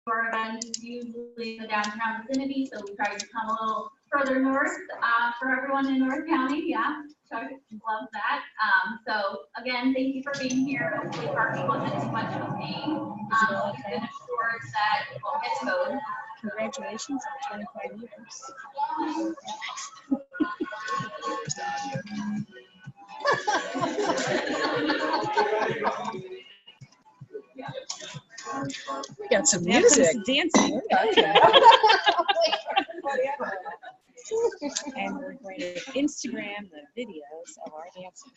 our event is usually in the downtown vicinity, so we try to come a little further north for everyone in North County. Yeah, Chuck loves that. So again, thank you for being here. Hopefully parking wasn't too much of a pain. We've been assured that it won't get towed. Congratulations on 25 years. We got some music. Some dancing. And we're going to Instagram the videos of our dancing.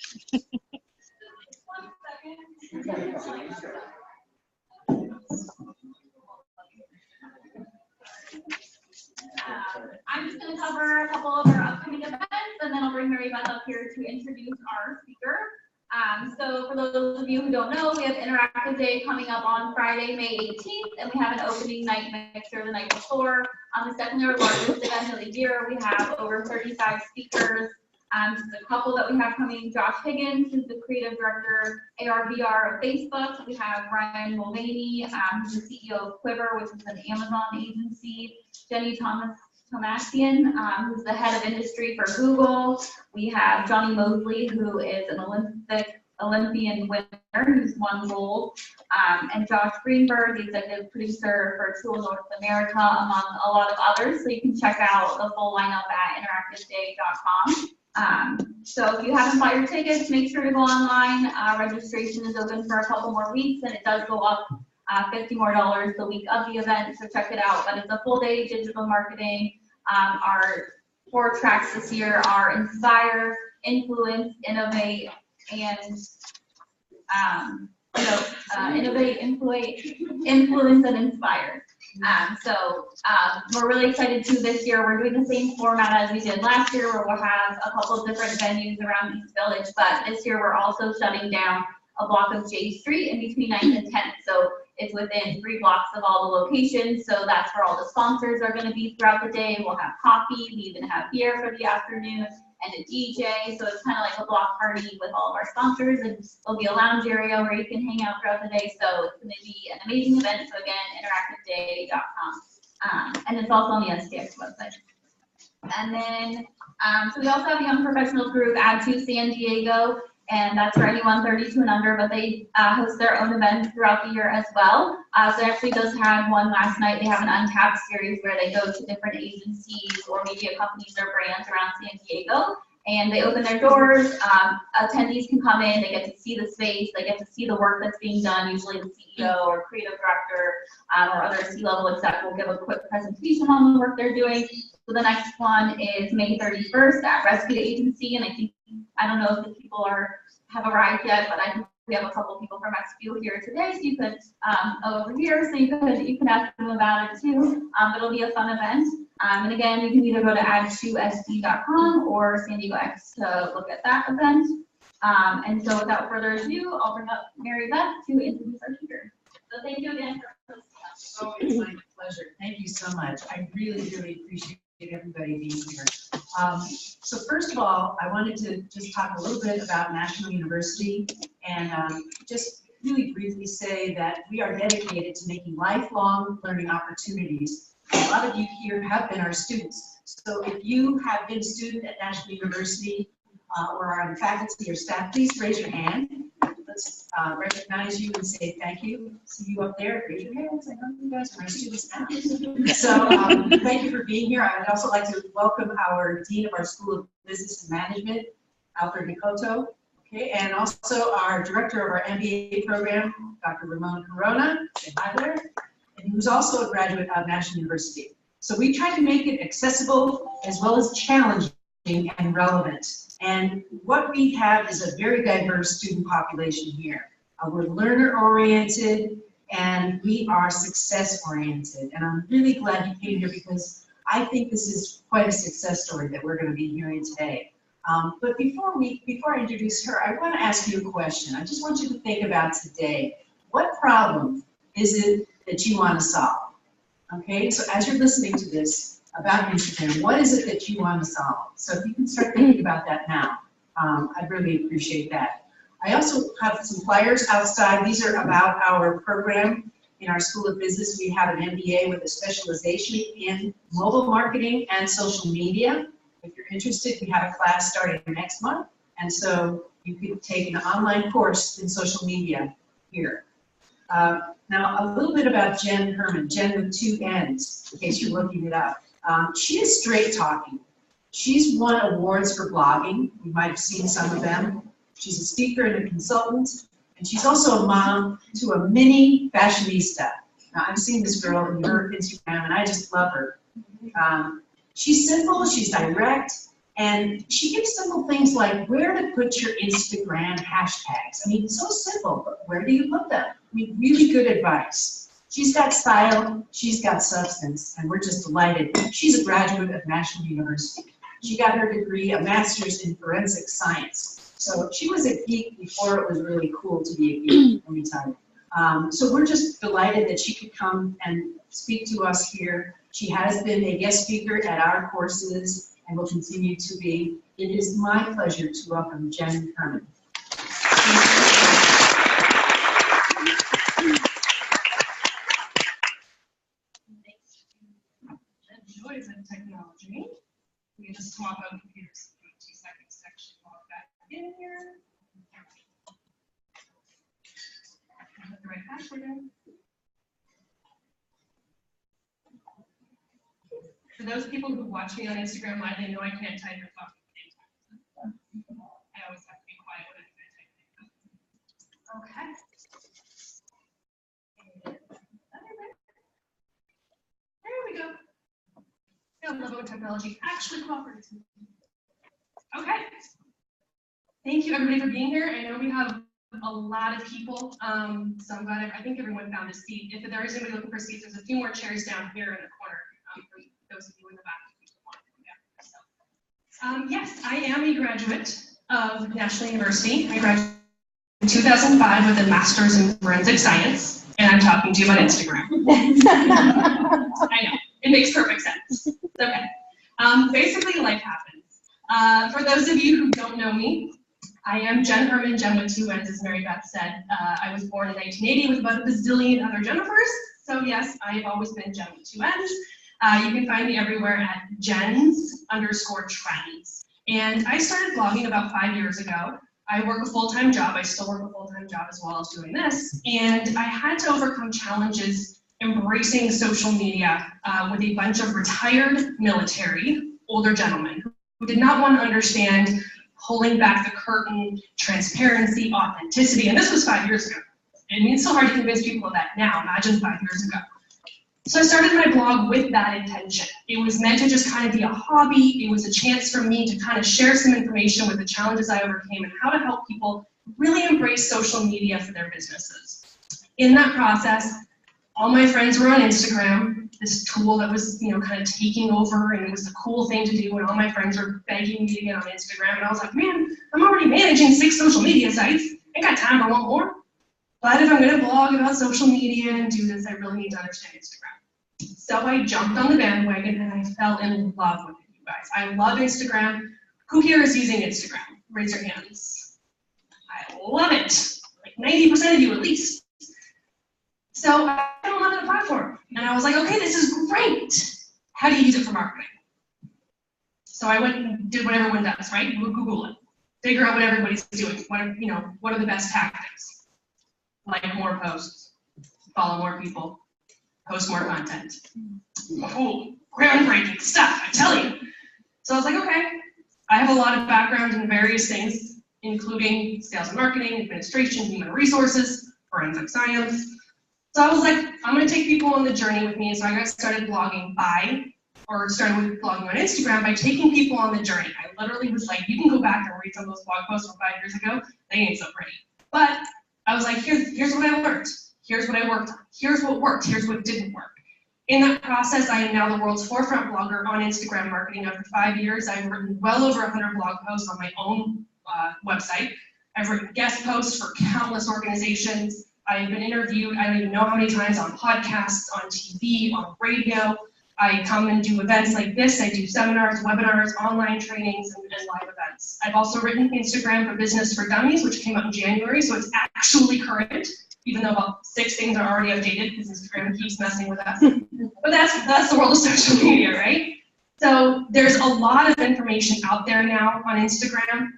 I'm just going to cover a couple of our upcoming events, and then I'll bring Mary Beth up here to introduce our speaker. So for those of you who don't know, we have Interactive Day coming up on Friday, May 18th, and we have an opening night mixer the night before. It's definitely our largest event of the year. We have over 35 speakers. Just a couple that we have coming: Josh Higgins, who's the creative director, AR/VR of Facebook. We have Ryan Mulvaney, who's the CEO of Quiver, which is an Amazon agency. Jenny Tomasian, who's the head of industry for Google. We have Johnny Mosley, who is an Olympian winner, who's won gold, and Josh Greenberg, the executive producer for Tool North America, among a lot of others. So you can check out the full lineup at interactiveday.com. So if you haven't bought your tickets, make sure to go online. Registration is open for a couple more weeks, and it does go up $50 more the week of the event, so check it out. But it's a full day digital marketing. Our 4 tracks this year are Inspire, Influence, Innovate, and Innovate, Influence, and Inspire. We're really excited too this year. We're doing the same format as we did last year, where we'll have a couple of different venues around East Village, but this year we're also shutting down a block of J Street in between 9th and 10th. So it's within 3 blocks of all the locations. So that's where all the sponsors are going to be throughout the day. We'll have coffee. We even have beer for the afternoon and a DJ. So it's kind of like a block party with all of our sponsors. And there'll be a lounge area where you can hang out throughout the day. So it's going to be an amazing event. So again, interactiveday.com. And it's also on the STX website. And then, so we also have a young professionals group, Add to San Diego. And that's for anyone 32 and under, but they host their own events throughout the year as well. So they actually just had one last night. They have an Uncapped series where they go to different agencies or media companies or brands around San Diego, and they open their doors. Attendees can come in, they get to see the space, they get to see the work that's being done. Usually the CEO or creative director or other C-level exec will give a quick presentation on the work they're doing. So the next one is May 31st at Rescue Agency, and I don't know if the people have arrived yet, but I think we have a couple people from Rescue here today, so you could over here, so you can ask them about it too. It'll be a fun event. And again, you can either go to add2sd.com or San Diego X to look at that event. And so without further ado, I'll bring up Mary Beth to introduce our speaker. So thank you again for hosting us. Oh, it's my pleasure. Thank you so much. I really, really appreciate everybody being here. So first of all, I wanted to just talk a little bit about National University and just really briefly say that we are dedicated to making lifelong learning opportunities. A lot of you here have been our students. So if you have been a student at National University or are on faculty or staff, please raise your hand. Let's recognize you and say thank you. See you up there. Raise your hands. I know you guys are my students now. So thank you for being here. I would also like to welcome our Dean of our School of Business and Management, Alfred Nicoto. Okay, and also our Director of our MBA program, Dr. Ramon Corona. Say hi there. And who's also a graduate of National University. So we try to make it accessible as well as challenging and relevant. And what we have is a very diverse student population here. We're learner-oriented and we are success-oriented. And I'm really glad you came here because I think this is quite a success story that we're going to be hearing today. But before I introduce her, I want to ask you a question. I just want you to think about today. What problem is it that you want to solve? Okay, so as you're listening to this about Instagram, what is it that you want to solve? So if you can start thinking about that now, I'd really appreciate that. I also have some flyers outside. These are about our program in our School of Business, we have an MBA with a specialization in mobile marketing and social media. If you're interested, we have a class starting next month. And so you can take an online course in social media here. Now, a little bit about Jenn Herman, Jenn with 2 N's, in case you're looking it up. She is straight talking. She's won awards for blogging. You might have seen some of them. She's a speaker and a consultant, and she's also a mom to a mini fashionista. Now, I've seen this girl in her Instagram, and I just love her. She's simple, she's direct, and she gives simple things like where to put your Instagram hashtags. I mean, so simple, but where do you put them? I mean, really good advice. She's got style, she's got substance, and we're just delighted. She's a graduate of National University. She got her degree, a master's in forensic science. So she was a geek before it was really cool to be a geek, let me tell you. So we're just delighted that she could come and speak to us here. She has been a guest speaker at our courses and will continue to be. It is my pleasure to welcome Jenn Herman. Joys of technology. We can just swap out computers. 2 seconds to actually log back in here. Put the right password in. For those people who watch me on Instagram Live, they know I can't type or talk at the same time. I always have to be quiet when I type. Okay. There we go. I love when technology actually cooperates. Okay. Thank you everybody for being here. I know we have a lot of people, so I'm glad I think everyone found a seat. If there is anybody looking for seats, there's a few more chairs down here in the corner for those of you in the back. Yes, I am a graduate of National University. I graduated in 2005 with a master's in forensic science, and I'm talking to you about Instagram. I know, it makes perfect sense. It's okay. Basically, life happens. For those of you who don't know me, I am Jenn Herman, Jenn with 2 N's, as Mary Beth said. I was born in 1980 with about a bazillion other Jennifers. So yes, I've always been Jenn with 2 N's. You can find me everywhere at Jenns_trends. And I started blogging about 5 years ago. I work a full-time job. I still work a full-time job as well as doing this. And I had to overcome challenges embracing social media with a bunch of retired military, older gentlemen who did not want to understand pulling back the curtain, transparency, authenticity. And this was 5 years ago. I mean, it's so hard to convince people of that now. Imagine 5 years ago. So I started my blog with that intention. It was meant to just kind of be a hobby. It was a chance for me to kind of share some information with the challenges I overcame and how to help people really embrace social media for their businesses. In that process, all my friends were on Instagram, this tool that was, kind of taking over, and it was the cool thing to do, and all my friends were begging me to get on Instagram, and I was like, man, I'm already managing 6 social media sites. I ain't got time for one more. But if I'm gonna blog about social media and do this, I really need to understand Instagram. So I jumped on the bandwagon and I fell in love with it, you guys. I love Instagram. Who here is using Instagram? Raise your hands. I love it. Like 90% of you at least. So I fell in love with the platform. And I was like, okay, this is great. How do you use it for marketing? So I went and did what everyone does, right? You would Google it. Figure out what everybody's doing. What are the best tactics? Like more posts, follow more people, post more content. Oh, groundbreaking stuff, I tell you. So I was like, okay, I have a lot of background in various things, including sales and marketing, administration, human resources, forensic science. So I was like, I'm gonna take people on the journey with me. So I got started blogging started with blogging on Instagram by taking people on the journey. I literally was like, you can go back and read some of those blog posts from 5 years ago. They ain't so pretty. But I was like, here's what I learned. Here's what I worked on. Here's what worked. Here's what didn't work. In that process, I am now the world's forefront blogger on Instagram marketing. After 5 years, I've written well over 100 blog posts on my own website. I've written guest posts for countless organizations. I've been interviewed, I don't even know how many times, on podcasts, on TV, on radio. I come and do events like this. I do seminars, webinars, online trainings, and live events. I've also written Instagram for Business for Dummies, which came out in January, so it's actually current. even though about 6 things are already updated because Instagram keeps messing with us. But that's the world of social media, right? So there's a lot of information out there now on Instagram.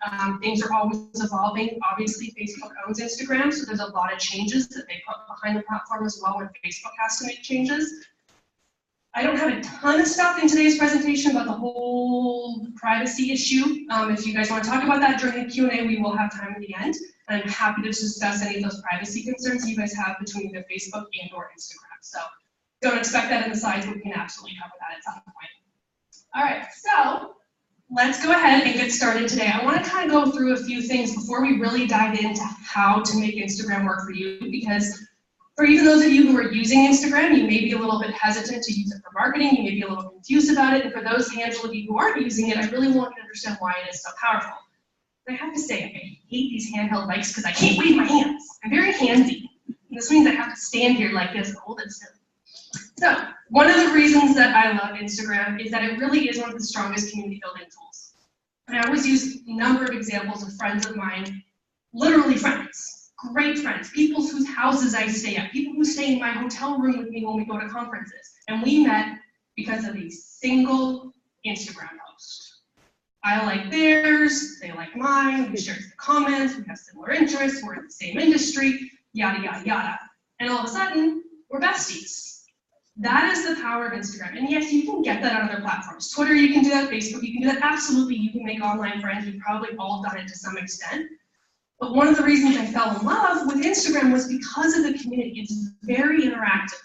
Things are always evolving. Obviously, Facebook owns Instagram, so there's a lot of changes that they put behind the platform as well when Facebook has to make changes. I don't have a ton of stuff in today's presentation about the whole privacy issue. If you guys want to talk about that during the Q&A, we will have time at the end. And I'm happy to discuss any of those privacy concerns you guys have between either Facebook and or Instagram. So don't expect that in the slides, but we can absolutely cover that at some point. All right, so let's go ahead and get started today. I want to kind of go through a few things before we really dive into how to make Instagram work for you, because for even those of you who are using Instagram, you may be a little bit hesitant to use it for marketing, you may be a little confused about it, and for those handful of you who aren't using it, I really want you to understand why it is so powerful. I have to say, I hate these handheld mics because I can't wave my hands. I'm very handsy. This means I have to stand here like this and hold it still. So, one of the reasons that I love Instagram is that it really is one of the strongest community building tools. And I always use a number of examples of friends of mine, literally friends, great friends, people whose houses I stay at, people who stay in my hotel room with me when we go to conferences. And we met because of a single Instagram post. I like theirs, they like mine, we share the comments, we have similar interests, we're in the same industry, yada, yada, yada. And all of a sudden, we're besties. That is the power of Instagram. And yes, you can get that on other platforms. Twitter, you can do that. Facebook, you can do that. Absolutely, you can make online friends. We've probably all done it to some extent. But one of the reasons I fell in love with Instagram was because of the community. It's very interactive.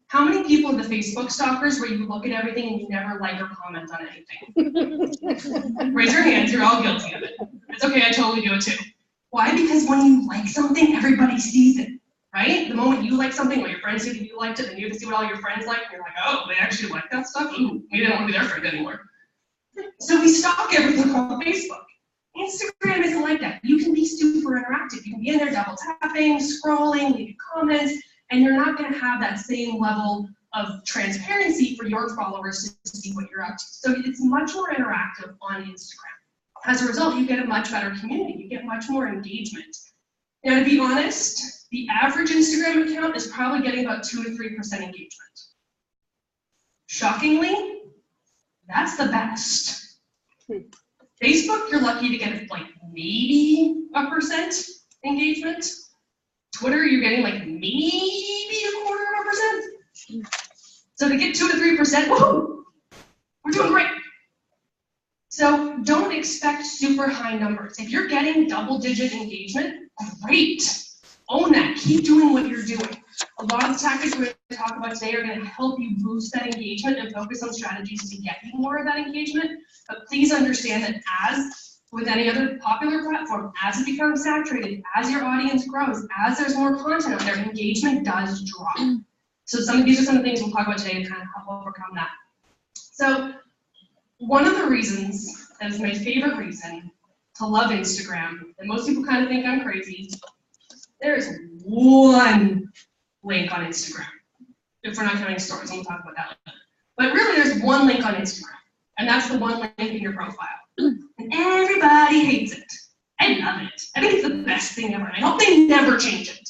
How many people are the Facebook stalkers where you look at everything and you never like or comment on anything? Raise your hands, you're all guilty of it. It's okay, I totally do it too. Why? Because when you like something, everybody sees it. Right? The moment you like something, when your friends see that you liked it, then you have to see what all your friends like, and you're like, oh, they actually like that stuff? Ooh, maybe I don't want to be their friend anymore. So we stalk everything on Facebook. Instagram isn't like that. You can be super interactive. You can be in there double tapping, scrolling, leaving comments, and you're not going to have that same level of transparency for your followers to see what you're up to. So it's much more interactive on Instagram. As a result, you get a much better community. You get much more engagement. Now, to be honest, the average Instagram account is probably getting about 2 to 3% engagement. Shockingly, that's the best. Facebook, you're lucky to get like maybe 1% engagement. Twitter, you're getting like maybe 0.25%. So to get 2 to 3%, woohoo, we're doing great. So don't expect super high numbers. If you're getting double-digit engagement, great. Own that. Keep doing what you're doing. A lot of the tactics we're going to talk about today are going to help you boost that engagement and focus on strategies to get you more of that engagement. But please understand that as with any other popular platform, as it becomes saturated, as your audience grows, as there's more content out there, engagement does drop. So these are some of the things we'll talk about today to kind of help overcome that. So one of the reasons, that is my favorite reason, to love Instagram, and most people kind of think I'm crazy, there is one link on Instagram. If we're not counting stories, and we'll talk about that later. But really, there's one link on Instagram, and that's the one link in your profile. And everybody hates it. I love it. I think it's the best thing ever, and I hope they never change it.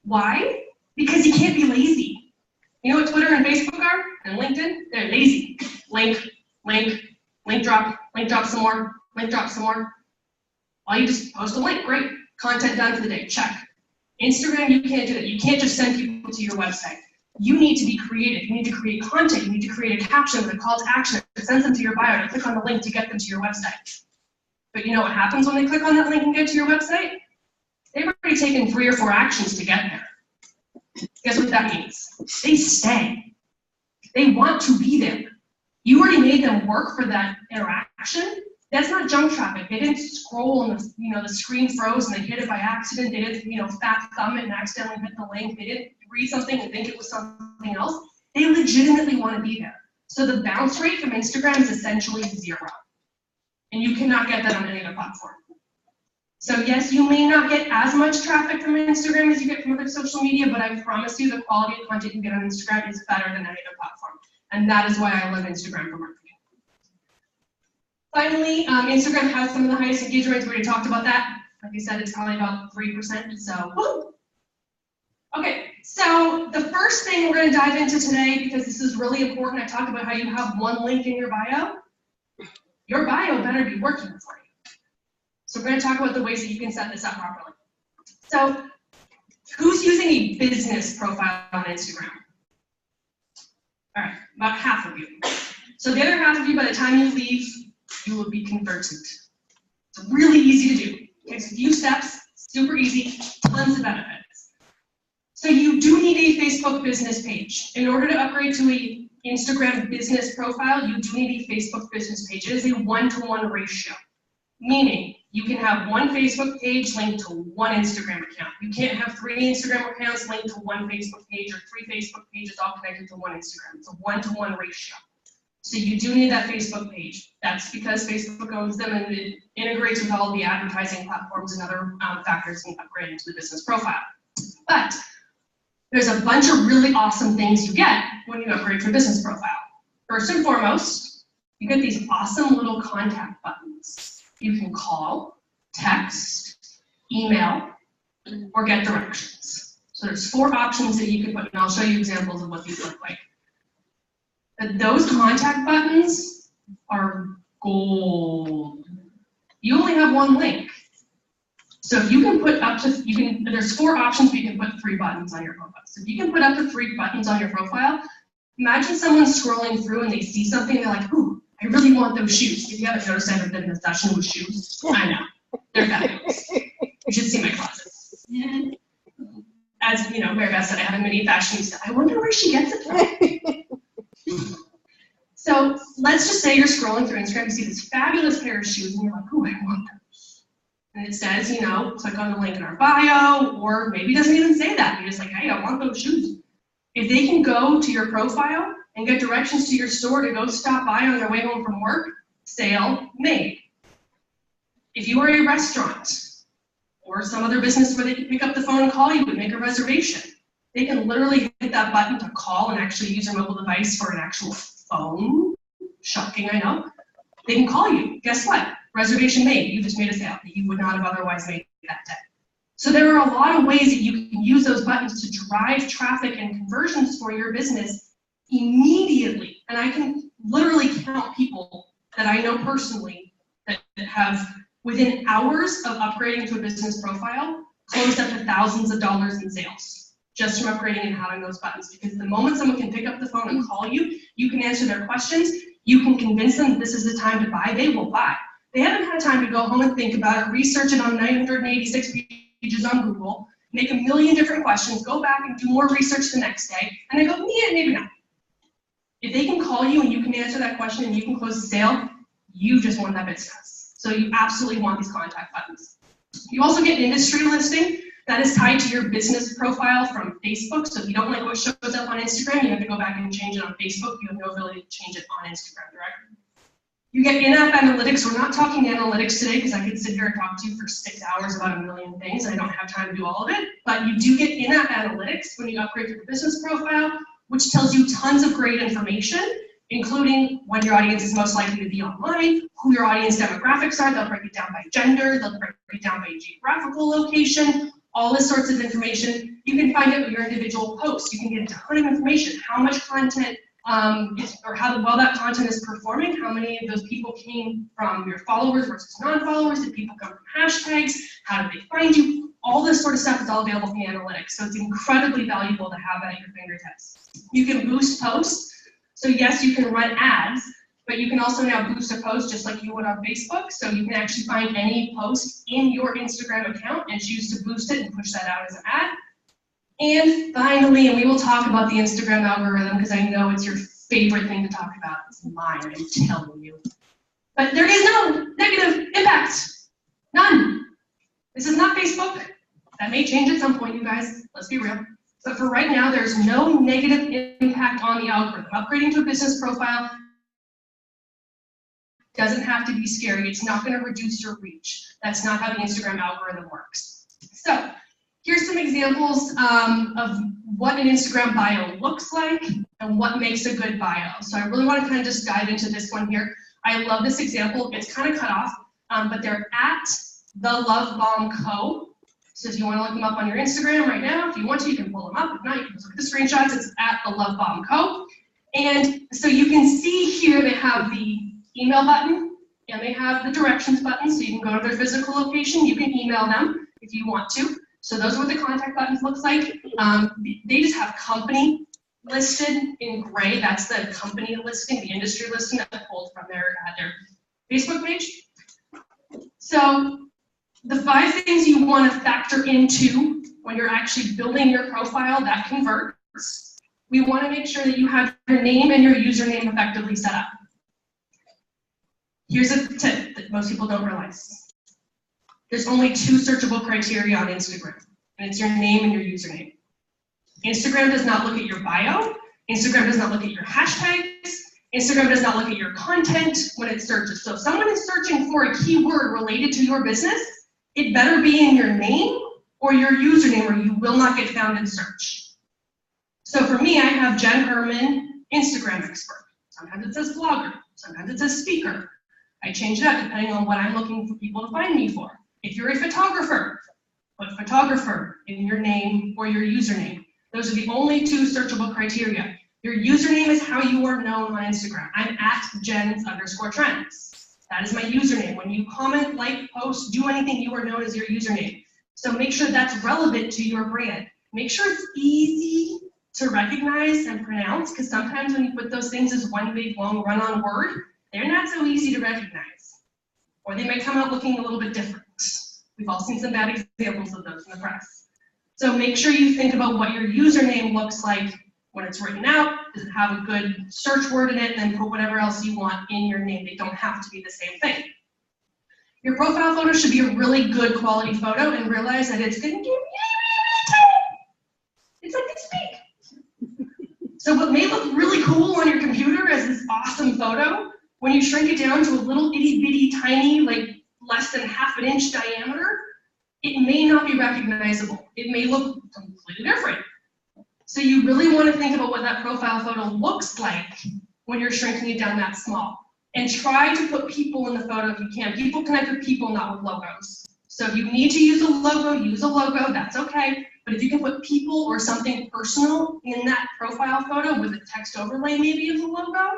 Why? Because you can't be lazy. You know what Twitter and Facebook are? And LinkedIn? They're lazy. Link drop some more, link drop some more. Well, you just post a link, great. Content done for the day, check. Instagram, you can't do that. You can't just send people to your website. You need to be creative. You need to create content. You need to create a caption with a call to action that sends them to your bio to click on the link to get them to your website. But you know what happens when they click on that link and get to your website? They've already taken 3 or 4 actions to get there. Guess what that means? They stay. They want to be there. You already made them work for that interaction. That's not junk traffic. They didn't scroll and the screen froze and they hit it by accident. They didn't fat thumb it and accidentally hit the link. They didn't read something and think it was something else. They legitimately want to be there. So the bounce rate from Instagram is essentially 0. And you cannot get that on any other platform. So yes, you may not get as much traffic from Instagram as you get from other social media, but I promise you the quality of content you get on Instagram is better than any other platform. And that is why I love Instagram for marketing. Finally, Instagram has some of the highest engagement rates. We already talked about that. Like I said, it's probably about 3%. So, woo! Okay, so the first thing we're going to dive into today, because this is really important, I talked about how you have one link in your bio. Your bio better be working for you. So we're going to talk about the ways that you can set this up properly. So who's using a business profile on Instagram? All right, about half of you. So the other half of you, by the time you leave, you will be converted. It's really easy to do. It takes a few steps, super easy, tons of benefits. So you do need a Facebook business page. In order to upgrade to a Instagram business profile, you do need a Facebook business page. It is a 1-to-1 ratio, meaning you can have one Facebook page linked to one Instagram account. You can't have 3 Instagram accounts linked to one Facebook page or 3 Facebook pages all connected to one Instagram. It's a 1-to-1 ratio. So you do need that Facebook page. That's because Facebook owns them and it integrates with all the advertising platforms and other factors in upgrading to the business profile. But there's a bunch of really awesome things you get when you upgrade to a business profile. First and foremost, you get these awesome little contact buttons. You can call, text, email, or get directions. So there's 4 options that you can put, and I'll show you examples of what these look like. But those contact buttons are gold. You only have one link. So if you can put up to, there's 4 options where you can put 3 buttons on your profile. So if you can put up to 3 buttons on your profile, imagine someone scrolling through and they see something, they're like, ooh, I really want those shoes. If you haven't noticed, I've been in a session with shoes. I know, they're fabulous. You should see my closet. As you know, Mary Beth said, I have a mini fashionista. I wonder where she gets it from. So let's just say you're scrolling through Instagram, you see this fabulous pair of shoes, and you're like, ooh, I want those. And it says, you know, click on the link in our bio, or maybe it doesn't even say that. You're just like, hey, I want those shoes. If they can go to your profile and get directions to your store to go stop by on their way home from work, sale made. If you are a restaurant or some other business where they can pick up the phone and call you and make a reservation, they can literally hit that button to call and actually use their mobile device for an actual phone. Shocking, I know. They can call you. Guess what? Reservation made. You just made a sale that you would not have otherwise made that day. So there are a lot of ways that you can use those buttons to drive traffic and conversions for your business immediately. And I can literally count people that I know personally that have, within hours of upgrading to a business profile, closed up to thousands of dollars in sales just from upgrading and having those buttons. Because the moment someone can pick up the phone and call you, you can answer their questions, you can convince them this is the time to buy, they will buy. They haven't had time to go home and think about it, research it on 986 pages on Google, make a million different questions, go back and do more research the next day, and they go, yeah, maybe not. If they can call you and you can answer that question and you can close the sale, you just won that business. So you absolutely want these contact buttons. You also get an industry listing that is tied to your business profile from Facebook. So if you don't like what shows up on Instagram, you have to go back and change it on Facebook. You have no ability to change it on Instagram directly. You get in-app analytics. We're not talking analytics today because I could sit here and talk to you for 6 hours about a million things. I don't have time to do all of it. But you do get in-app analytics when you upgrade to the business profile, which tells you tons of great information, including when your audience is most likely to be online, who your audience demographics are. They'll break it down by gender. They'll break it down by geographical location, all this sorts of information. You can find out your individual posts. You can get a ton of information, how much content or how well that content is performing, how many of those people came from your followers versus non-followers, did people come from hashtags, how did they find you, all this sort of stuff is all available in the analytics, so it's incredibly valuable to have at your fingertips. You can boost posts, so yes, you can run ads, but you can also now boost a post just like you would on Facebook, so you can actually find any post in your Instagram account and choose to boost it and push that out as an ad. And finally, and we will talk about the Instagram algorithm because I know it's your favorite thing to talk about. It's mine, I'm telling you. But there is no negative impact. None. This is not Facebook. That may change at some point, you guys. Let's be real. But for right now, there's no negative impact on the algorithm. Upgrading to a business profile doesn't have to be scary. It's not going to reduce your reach. That's not how the Instagram algorithm works. So here's some examples of what an Instagram bio looks like and what makes a good bio. So I really want to kind of just dive into this one here. I love this example. It's kind of cut off, but they're at The Love Bomb Co. So if you want to look them up on your Instagram right now, if you want to, you can pull them up. If not, you can just look at the screenshots. It's at the Love Bomb Co. And so you can see here they have the email button and they have the directions button, so you can go to their physical location. You can email them if you want to. So those are what the contact buttons looks like. They just have company listed in gray. That's the company listing, the industry listing that they pulled from their Facebook page. So the 5 things you want to factor into when you're actually building your profile that converts, we want to make sure that you have your name and your username effectively set up. Here's a tip that most people don't realize. There's only 2 searchable criteria on Instagram, and it's your name and your username. Instagram does not look at your bio. Instagram does not look at your hashtags. Instagram does not look at your content when it searches. So if someone is searching for a keyword related to your business, it better be in your name or your username, or you will not get found in search. So for me, I have Jenn Herman, Instagram expert. Sometimes it says blogger, sometimes it says speaker. I change it up depending on what I'm looking for people to find me for. If you're a photographer, put photographer in your name or your username. Those are the only 2 searchable criteria. Your username is how you are known on Instagram. I'm at Jenns_trends. That is my username. When you comment, like, post, do anything, you are known as your username. So make sure that's relevant to your brand. Make sure it's easy to recognize and pronounce, because sometimes when you put those things as one big long run-on word, they're not so easy to recognize. Or they might come out looking a little bit different. We've all seen some bad examples of those in the press. So make sure you think about what your username looks like when it's written out. Does it have a good search word in it? And then put whatever else you want in your name. They don't have to be the same thing. Your profile photo should be a really good quality photo, and realize that it's going to get really tiny. It's like this big. So what may look really cool on your computer as this awesome photo, when you shrink it down to a little itty bitty tiny, like less than ½ an inch diameter, it may not be recognizable. It may look completely different. So you really want to think about what that profile photo looks like when you're shrinking it down that small. And try to put people in the photo if you can. People connect with people, not with logos. So if you need to use a logo, that's okay. But if you can put people or something personal in that profile photo with a text overlay maybe of the logo,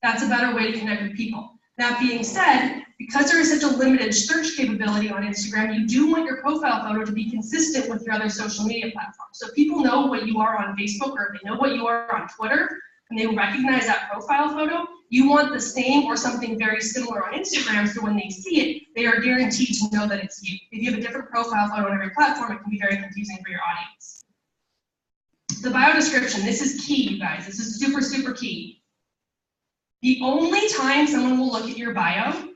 that's a better way to connect with people. That being said, because there is such a limited search capability on Instagram, you do want your profile photo to be consistent with your other social media platforms. So if people know what you are on Facebook, or if they know what you are on Twitter, and they recognize that profile photo, you want the same or something very similar on Instagram, so when they see it, they are guaranteed to know that it's you. If you have a different profile photo on every platform, it can be very confusing for your audience. The bio description, this is key, you guys. This is super, super key. The only time someone will look at your bio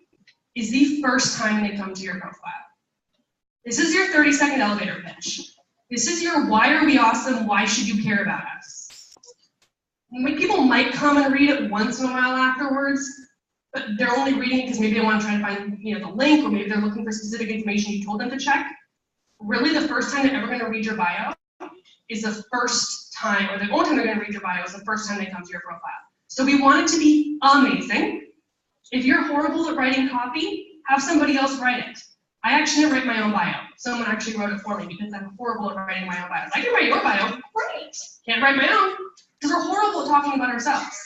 is the first time they come to your profile. This is your 30-second elevator pitch. This is your why are we awesome, why should you care about us? People might come and read it once in a while afterwards, but they're only reading it because maybe they want to try to find the link, or maybe they're looking for specific information you told them to check. Really, the first time they're ever going to read your bio is the first time, or the only time they're going to read your bio is the first time they come to your profile. So we want it to be amazing. If you're horrible at writing copy, have somebody else write it. I actually didn't write my own bio. Someone actually wrote it for me because I'm horrible at writing my own bios. I can write your bio, great. Can't write my own because we're horrible at talking about ourselves.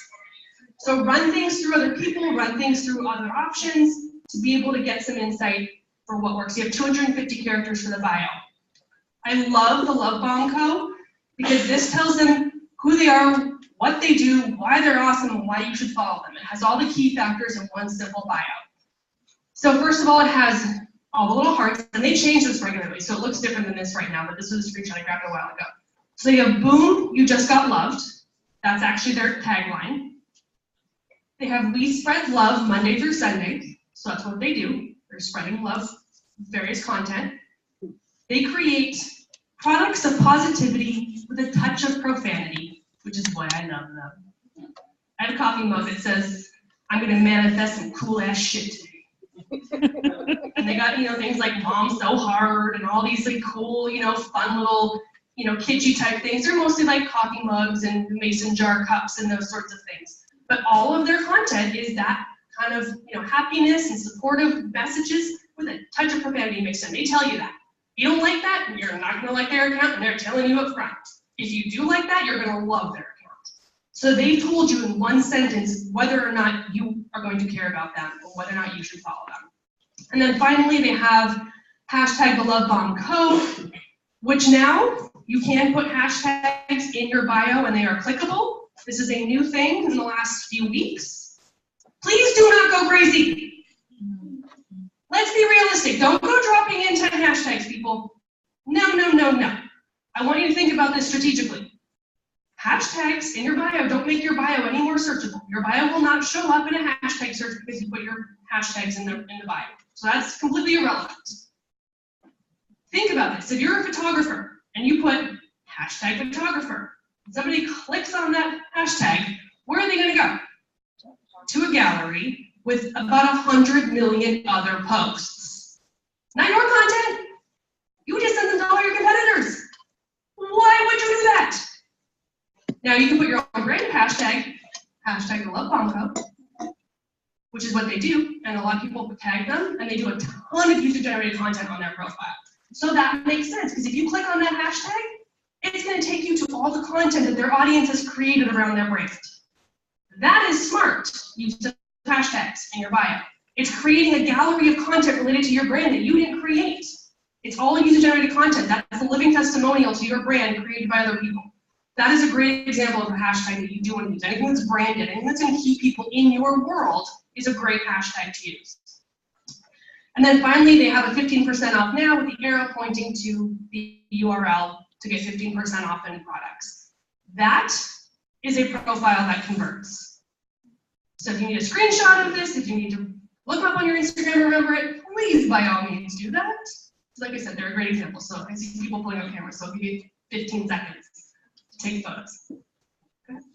So run things through other people, run things through other options to be able to get some insight for what works. You have 250 characters for the bio. I love the Love Bomb Co. because this tells them who they are, what they do, why they're awesome, and why you should follow them. It has all the key factors in one simple bio. So first of all, it has all the little hearts, and they change this regularly, so it looks different than this right now, but this was a screenshot I grabbed a while ago. So they have boom, you just got loved. That's actually their tagline. They have we spread love Monday through Sunday, so that's what they do. They're spreading love, various content. They create products of positivity with a touch of profanity, which is why I love them. I have a coffee mug that says, I'm gonna manifest some cool ass shit today. And they got, things like Mom's So Hard and all these like cool, fun little, kitschy type things. They're mostly like coffee mugs and mason jar cups and those sorts of things. But all of their content is that kind of, happiness and supportive messages with a touch of profanity mixed in. They tell you that. You don't like that, you're not gonna like their account, and they're telling you up front. If you do like that, you're gonna love their account. So they've told you in one sentence whether or not you are going to care about them, or whether or not you should follow them. And then finally, they have hashtag the Love Bomb Code, which now you can put hashtags in your bio and they are clickable. This is a new thing in the last few weeks. Please do not go crazy. Let's be realistic. Don't go dropping in 10 hashtags, people. No, no, no, no. I want you to think about this strategically. Hashtags in your bio don't make your bio any more searchable. Your bio will not show up in a hashtag search because you put your hashtags in the bio. So that's completely irrelevant. Think about this. If you're a photographer and you put hashtag photographer, somebody clicks on that hashtag, where are they going to go? To a gallery with about 100 million other posts. Not your content. You just send them to all your competitors. Why would you do that? Now you can put your own brand hashtag the Love Bomb Code, which is what they do, and a lot of people tag them, and they do a ton of user-generated content on their profile. So that makes sense, because if you click on that hashtag, it's going to take you to all the content that their audience has created around their brand. That is smart, use of hashtags in your bio. It's creating a gallery of content related to your brand that you didn't create. It's all user-generated content. That's a living testimonial to your brand created by other people. That is a great example of a hashtag that you do want to use. Anything that's branded, anything that's going to keep people in your world is a great hashtag to use. And then finally, they have a 15% off now with the arrow pointing to the URL to get 15% off any products. That is a profile that converts. So if you need a screenshot of this, if you need to look them up on your Instagram and remember it, please by all means do that. Like I said, they're a great example. So I see people pulling up cameras, so I'll give you 15 seconds to take photos. Do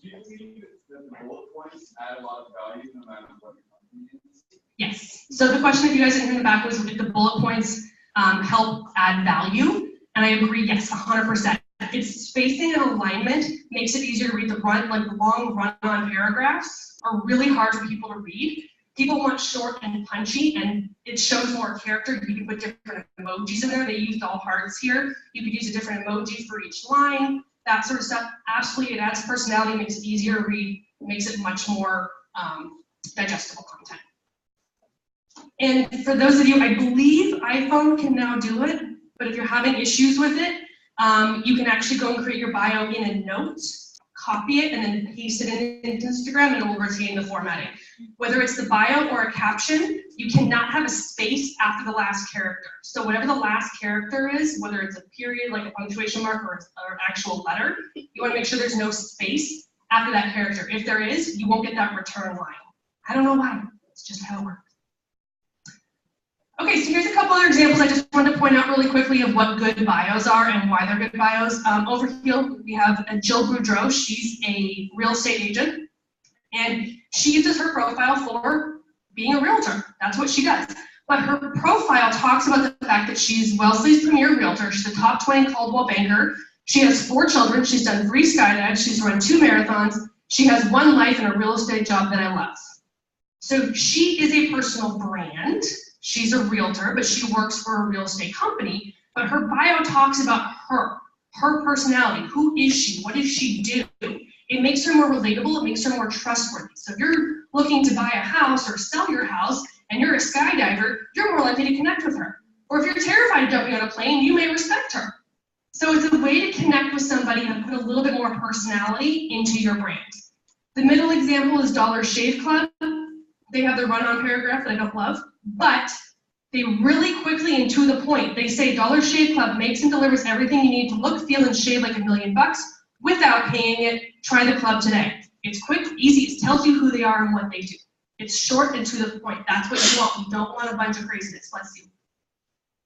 you think that the bullet points add a lot of value no matter what the company is? Yes. So the question, if you guys didn't hear the back, was if the bullet points help add value. And I agree, yes, 100%. Its spacing and alignment makes it easier to read. The long run-on paragraphs are really hard for people to read. People want short and punchy, and it shows more character. You can put different emojis in there. They used all hearts here. You could use a different emoji for each line, that sort of stuff. Absolutely, it adds personality, makes it easier to read, makes it much more digestible content. And for those of you, I believe iPhone can now do it, but if you're having issues with it, you can actually go and create your bio in a note, copy it, and then paste it in Instagram, and it will retain the formatting. Whether it's the bio or a caption, you cannot have a space after the last character. So whatever the last character is, whether it's a period, like a punctuation mark, or an actual letter, you want to make sure there's no space after that character. If there is, you won't get that return line. I don't know why. It's just how it works. Okay, so here's a couple other examples I just wanted to point out really quickly of what good bios are and why they're good bios. Over here, we have Jill Boudreau. She's a real estate agent, and she uses her profile for being a realtor. That's what she does. But her profile talks about the fact that she's Wellesley's premier realtor. She's a top 20 Caldwell banker. She has 4 children. She's done 3 skydives. She's run 2 marathons. She has 1 life and a real estate job that I love. So she is a personal brand. She's a realtor, but she works for a real estate company. But her bio talks about her personality. Who is she? What does she do? It makes her more relatable. It makes her more trustworthy. So if you're looking to buy a house or sell your house and you're a skydiver, you're more likely to connect with her. Or if you're terrified of jumping on a plane, you may respect her. So it's a way to connect with somebody and put a little bit more personality into your brand. The middle example is Dollar Shave Club. They have the run-on paragraph that I don't love, but they really quickly and to the point, they say Dollar Shave Club makes and delivers everything you need to look, feel, and shave like $1 million without paying it. Try the club today. It's quick, easy, it tells you who they are and what they do. It's short and to the point. That's what you want. You don't want a bunch of craziness, bless you.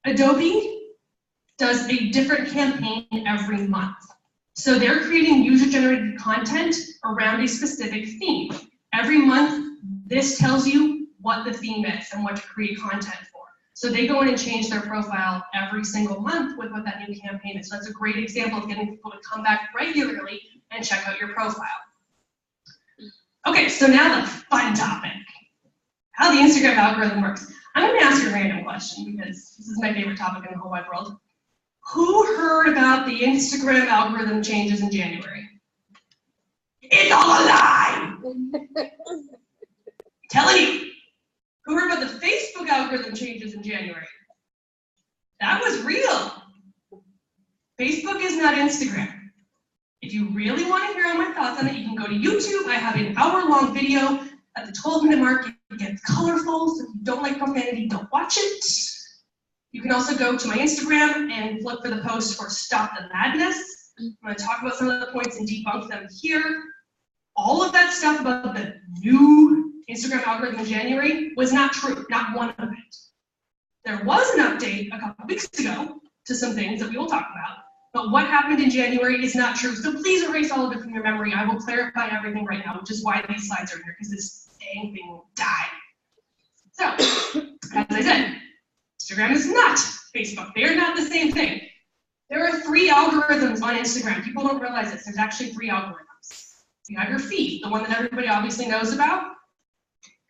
Adobe does a different campaign every month. So they're creating user-generated content around a specific theme. Every month, this tells you what the theme is and what to create content for. So they go in and change their profile every single month with what that new campaign is. So that's a great example of getting people to come back regularly and check out your profile. Okay, so now the fun topic, how the Instagram algorithm works. I'm going to ask you a random question because this is my favorite topic in the whole wide world. Who heard about the Instagram algorithm changes in January? It's all a lie! Telling you. Who heard about the Facebook algorithm changes in January? That was real. Facebook is not Instagram. If you really want to hear all my thoughts on it, you can go to YouTube. I have an hour-long video at the 12-minute mark. It gets colorful, so if you don't like profanity, don't watch it. You can also go to my Instagram and look for the post for Stop the Madness. I'm going to talk about some of the points and debunk them here. All of that stuff about the new Instagram algorithm in January was not true, not one of it. There was an update a couple weeks ago to some things that we will talk about, but what happened in January is not true. So please erase all of it from your memory. I will clarify everything right now, which is why these slides are here, because this dang thing will die. So, as I said, Instagram is not Facebook. They are not the same thing. There are 3 algorithms on Instagram. People don't realize this. There's actually 3 algorithms. You have your feed, the one that everybody obviously knows about.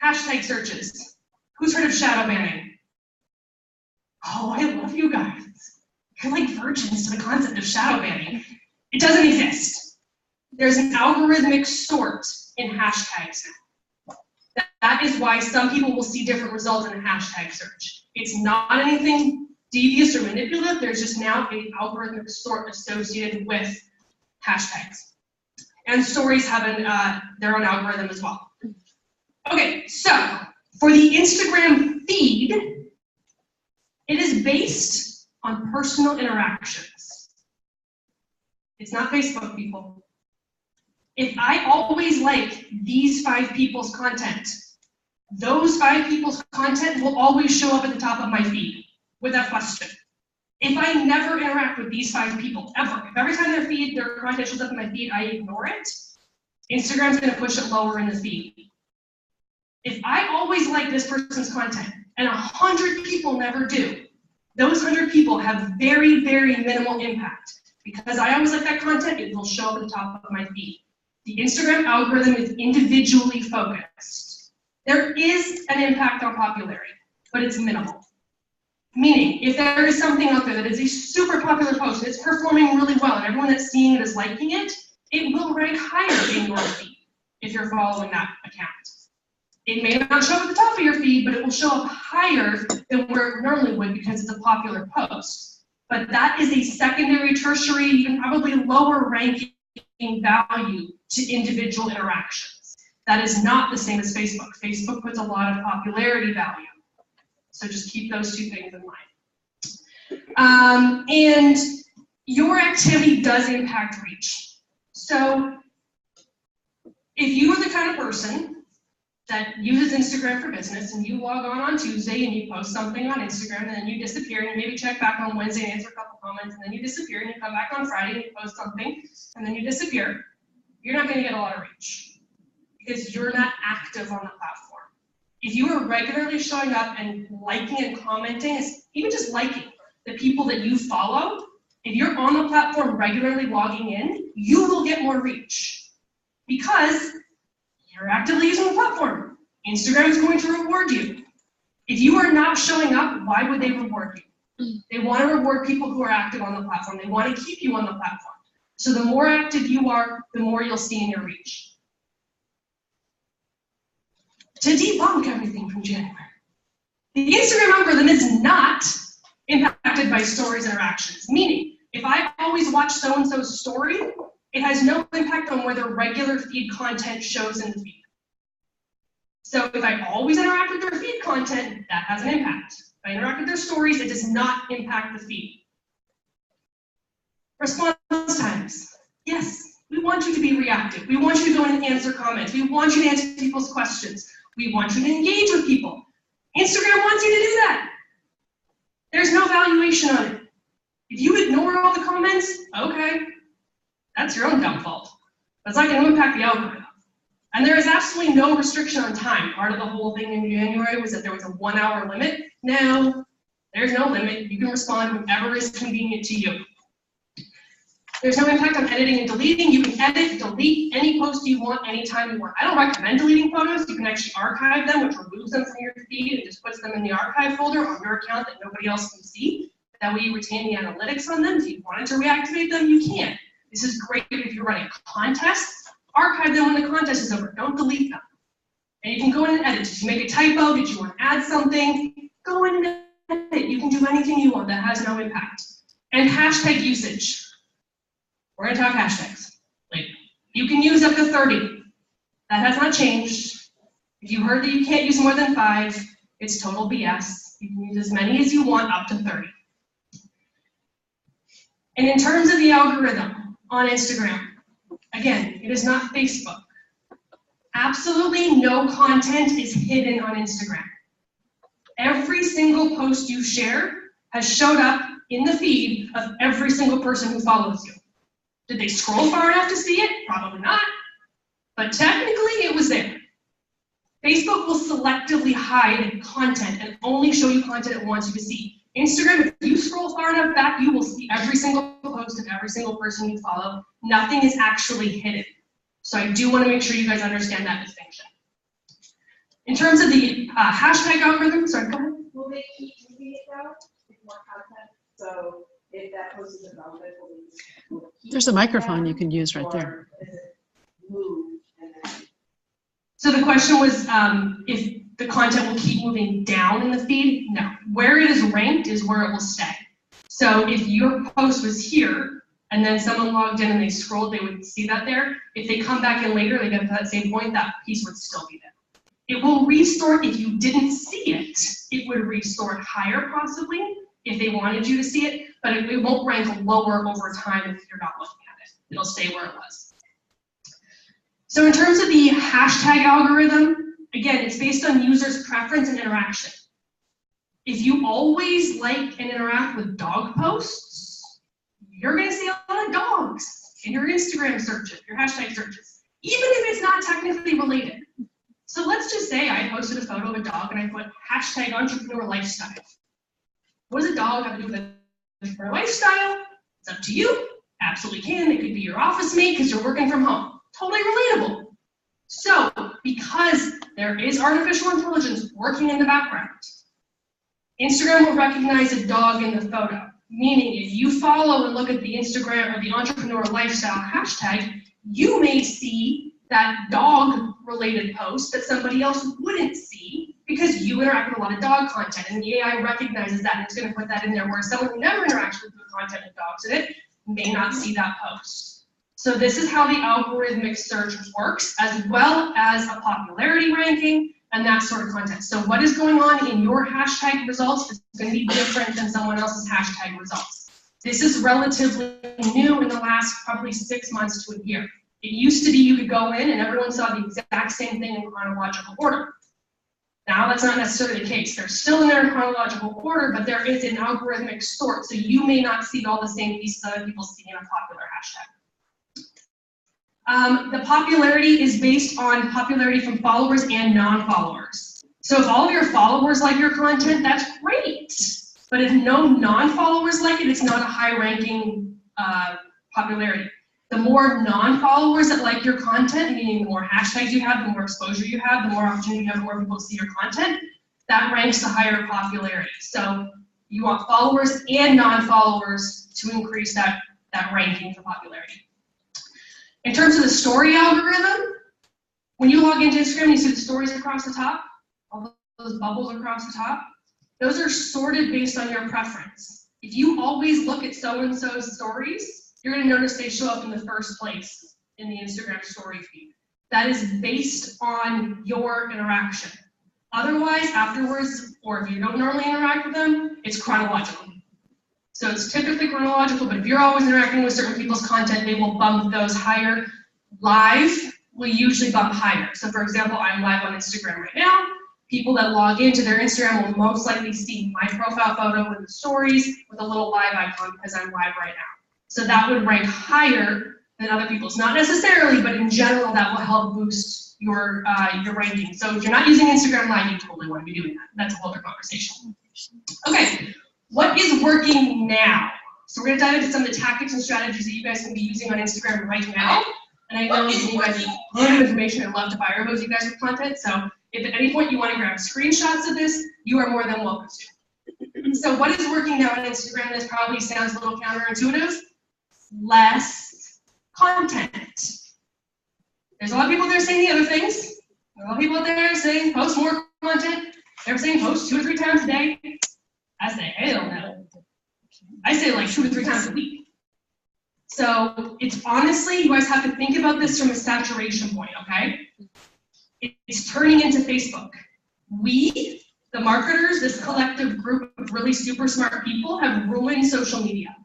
Hashtag searches. Who's heard of shadow banning? Oh, I love you guys. You're like virgins to the concept of shadow banning. It doesn't exist. There's an algorithmic sort in hashtags. That is why some people will see different results in a hashtag search. It's not anything devious or manipulative. There's just now an algorithmic sort associated with hashtags. And stories have their own algorithm as well. Okay, so for the Instagram feed, it is based on personal interactions. It's not Facebook, people. If I always like these 5 people's content, those 5 people's content will always show up at the top of my feed, without question. If I never interact with these 5 people, ever, if every time their content shows up in my feed, I ignore it, Instagram's gonna push it lower in the feed. If I always like this person's content, and 100 people never do, those 100 people have very, very minimal impact. Because I always like that content, it will show up at the top of my feed. The Instagram algorithm is individually focused. There is an impact on popularity, but it's minimal. Meaning, if there is something out there that is a super popular post, and it's performing really well, and everyone that's seeing it is liking it, it will rank higher in your feed if you're following that account. It may not show up at the top of your feed, but it will show up higher than where it normally would because it's a popular post. But that is a secondary, tertiary, even probably lower ranking value to individual interactions. That is not the same as Facebook. Facebook puts a lot of popularity value. So just keep those 2 things in mind. And your activity does impact reach. So if you are the kind of person that uses Instagram for business and you log on Tuesday and you post something on Instagram and then you disappear and you maybe check back on Wednesday and answer a couple comments and then you disappear and you come back on Friday and you post something and then you disappear, you're not going to get a lot of reach because you're not active on the platform. If you are regularly showing up and liking and commenting, even just liking the people that you follow, if you're on the platform regularly logging in, you will get more reach because you're actively using the platform. Instagram is going to reward you. If you are not showing up, why would they reward you? They want to reward people who are active on the platform. They want to keep you on the platform. So the more active you are, the more you'll see in your reach. To debunk everything from January, the Instagram algorithm is not impacted by stories interactions. Meaning, if I always watch so-and-so's story, it has no impact on whether regular feed content shows in the feed. So if I always interact with their feed content, that has an impact. If I interact with their stories, it does not impact the feed. Response times. Yes, we want you to be reactive. We want you to go in and answer comments. We want you to answer people's questions. We want you to engage with people. Instagram wants you to do that. There's no valuation on it. If you ignore all the comments, okay. That's your own dumb fault. That's not going to impact the algorithm. And there is absolutely no restriction on time. Part of the whole thing in January was that there was a 1-hour limit. No, there's no limit. You can respond whenever is convenient to you. There's no impact on editing and deleting. You can edit, delete any post you want anytime you want. I don't recommend deleting photos. You can actually archive them, which removes them from your feed and just puts them in the archive folder on your account that nobody else can see. That way you retain the analytics on them. If you wanted to reactivate them, you can. This is great if you're running contests. Archive them when the contest is over. Don't delete them. And you can go in and edit. Did you make a typo? Did you want to add something? Go in and edit. You can do anything you want. That has no impact. And hashtag usage. We're going to talk hashtags. Like, you can use up to 30. That has not changed. If you heard that you can't use more than 5, it's total BS. You can use as many as you want, up to 30. And in terms of the algorithm on Instagram, again, it is not Facebook. Absolutely no content is hidden on Instagram. Every single post you share has showed up in the feed of every single person who follows you. Did they scroll far enough to see it? Probably not. But technically, it was there. Facebook will selectively hide content and only show you content it wants you to see. Instagram, if you scroll far enough back, you will see every single post of every single person you follow. Nothing is actually hidden. So I do want to make sure you guys understand that distinction. In terms of the hashtag algorithm, sorry, go ahead. Will they keep moving it though, with more content? So if that post isn't relevant, will they keep There's a moving microphone that? you can use right there. Or is it moved and then? So the question was if the content will keep moving down in the feed. No. Where it is ranked is where it will stay. So if your post was here, and then someone logged in and they scrolled, they would see that there. If they come back in later, they get to that same point, that piece would still be there. It will restore if you didn't see it. It would restore it higher possibly if they wanted you to see it, but it won't rank lower over time if you're not looking at it. It'll stay where it was. So in terms of the hashtag algorithm, again, it's based on users' preference and interaction. If you always like and interact with dog posts, you're going to see a lot of dogs in your Instagram searches, your hashtag searches, even if it's not technically related. So let's just say I posted a photo of a dog and I put hashtag entrepreneur lifestyle. What does a dog have to do with entrepreneur lifestyle? It's up to you. Absolutely can. It could be your office mate because you're working from home. Totally relatable. So because there is artificial intelligence working in the background, Instagram will recognize a dog in the photo. Meaning if you follow and look at the Instagram or the entrepreneur lifestyle hashtag, you may see that dog-related post that somebody else wouldn't see because you interact with a lot of dog content, and the AI recognizes that and it's going to put that in there, where someone who never interacts with the content with dogs in it may not see that post. So this is how the algorithmic search works, as well as a popularity ranking and that sort of content. So what is going on in your hashtag results is going to be different than someone else's hashtag results. This is relatively new in the last probably 6 months to a year. It used to be you could go in and everyone saw the exact same thing in chronological order. Now that's not necessarily the case. They're still in their chronological order, but there is an algorithmic sort, so you may not see all the same pieces that other people see in a popular hashtag. The popularity is based on popularity from followers and non-followers. So if all of your followers like your content, that's great. But if no non-followers like it, it's not a high-ranking popularity. The more non-followers that like your content, meaning the more hashtags you have, the more exposure you have, the more opportunity you have, the more people see your content, that ranks the higher popularity. So you want followers and non-followers to increase that ranking for popularity. In terms of the story algorithm, when you log into Instagram, you see the stories across the top, all those bubbles across the top. Those are sorted based on your preference. If you always look at so-and-so's stories, you're going to notice they show up in the first place in the Instagram story feed. That is based on your interaction. Otherwise, afterwards, or if you don't normally interact with them, it's chronological. So it's typically chronological, but if you're always interacting with certain people's content, they will bump those higher. Live will usually bump higher. So for example, I'm live on Instagram right now. People that log into their Instagram will most likely see my profile photo in the stories with a little live icon because I'm live right now. So that would rank higher than other people's. Not necessarily, but in general, that will help boost your ranking. So if you're not using Instagram Live, you totally want to be doing that. That's a whole other conversation. Okay, what is working now? So we're going to dive into some of the tactics and strategies that you guys can be using on Instagram right now. And I know you guys have a lot of information. I'd love to fire those you guys with content. So if at any point you want to grab screenshots of this, you are more than welcome to. So what is working now on Instagram? This probably sounds a little counterintuitive. Less content. There's a lot of people there saying the other things. There are a lot of people out there saying post more content. They're saying post 2 or 3 times a day. I say, hell no. I say like 2 to 3 times a week. So it's honestly, you guys have to think about this from a saturation point, okay? It's turning into Facebook. We, the marketers, this collective group of really super smart people, have ruined social media.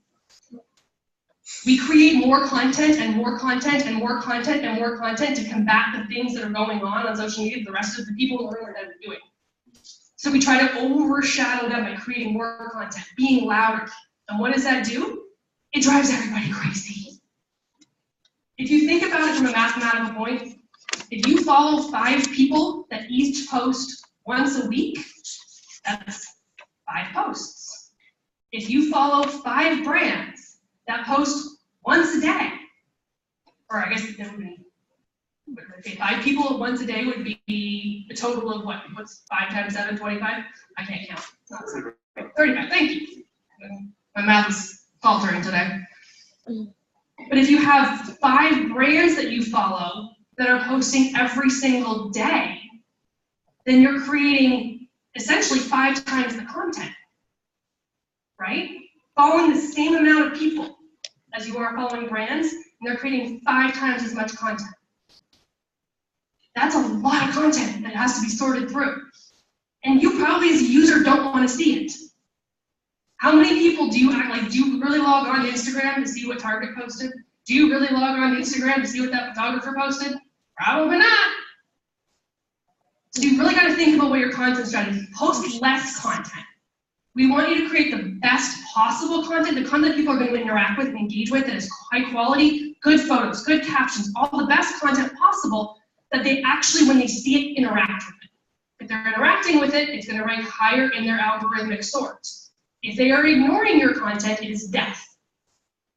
We create more content and more content and more content and more content to combat the things that are going on social media that the rest of the people in the room are never doing. So we try to overshadow them by creating more content, being louder. And what does that do? It drives everybody crazy. If you think about it from a mathematical point, if you follow 5 people that each post once a week, that's 5 posts. If you follow 5 brands that post once a day, or I guess it would be, 5 people once a day would be a total of what? What's 5 times 7, 25? I can't count. Not 35, thank you. My math is faltering today. But if you have 5 brands that you follow that are posting every single day, then you're creating essentially 5 times the content, right? Following the same amount of people as you are following brands, and they're creating 5 times as much content. That's a lot of content that has to be sorted through. And you probably as a user don't want to see it. How many people do you act like, do you really log on to Instagram to see what Target posted? Do you really log on to Instagram to see what that photographer posted? Probably not. So you really got to think about what your content strategy is. Post less content. We want you to create the best possible content, the content people are going to interact with and engage with that is high quality, good photos, good captions, all the best content possible that they actually, when they see it, interact with it. If they're interacting with it, it's going to rank higher in their algorithmic sort. If they are ignoring your content, it is death.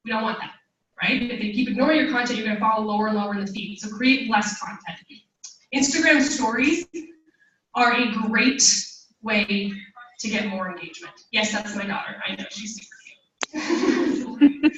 We don't want that, right? If they keep ignoring your content, you're going to fall lower and lower in the feed. So create less content. Instagram stories are a great way to get more engagement. Yes, that's my daughter. I know, she's super cute.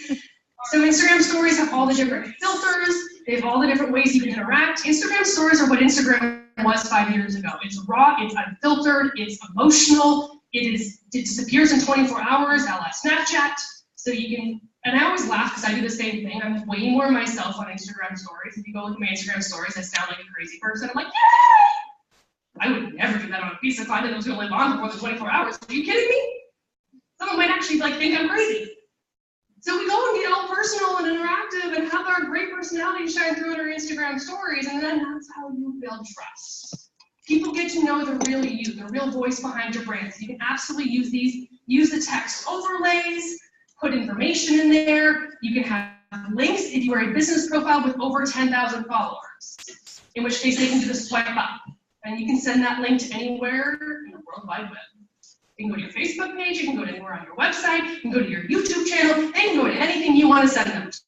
So Instagram stories have all the different filters. They have all the different ways you can interact. Instagram stories are what Instagram was 5 years ago. It's raw, it's unfiltered, it's emotional, it disappears in 24 hours, a la Snapchat. So you can, and I always laugh because I do the same thing. I'm way more myself on Instagram stories. If you go look at my Instagram stories, I sound like a crazy person. I'm like, yay! I would never do that on a piece of content that was going to live on for more than 24 hours. Are you kidding me? Someone might actually think I'm crazy. So we go and get all personal and interactive and have our great personality shine through in our Instagram stories, and then that's how you build trust. People get to know the real you, the real voice behind your brand. So you can absolutely use these, use the text overlays, put information in there. You can have links if you are a business profile with over 10,000 followers, in which case they can do the swipe up. And you can send that link to anywhere in the World Wide Web. You can go to your Facebook page, you can go to anywhere on your website, you can go to your YouTube channel, they can go to anything you want to send them to.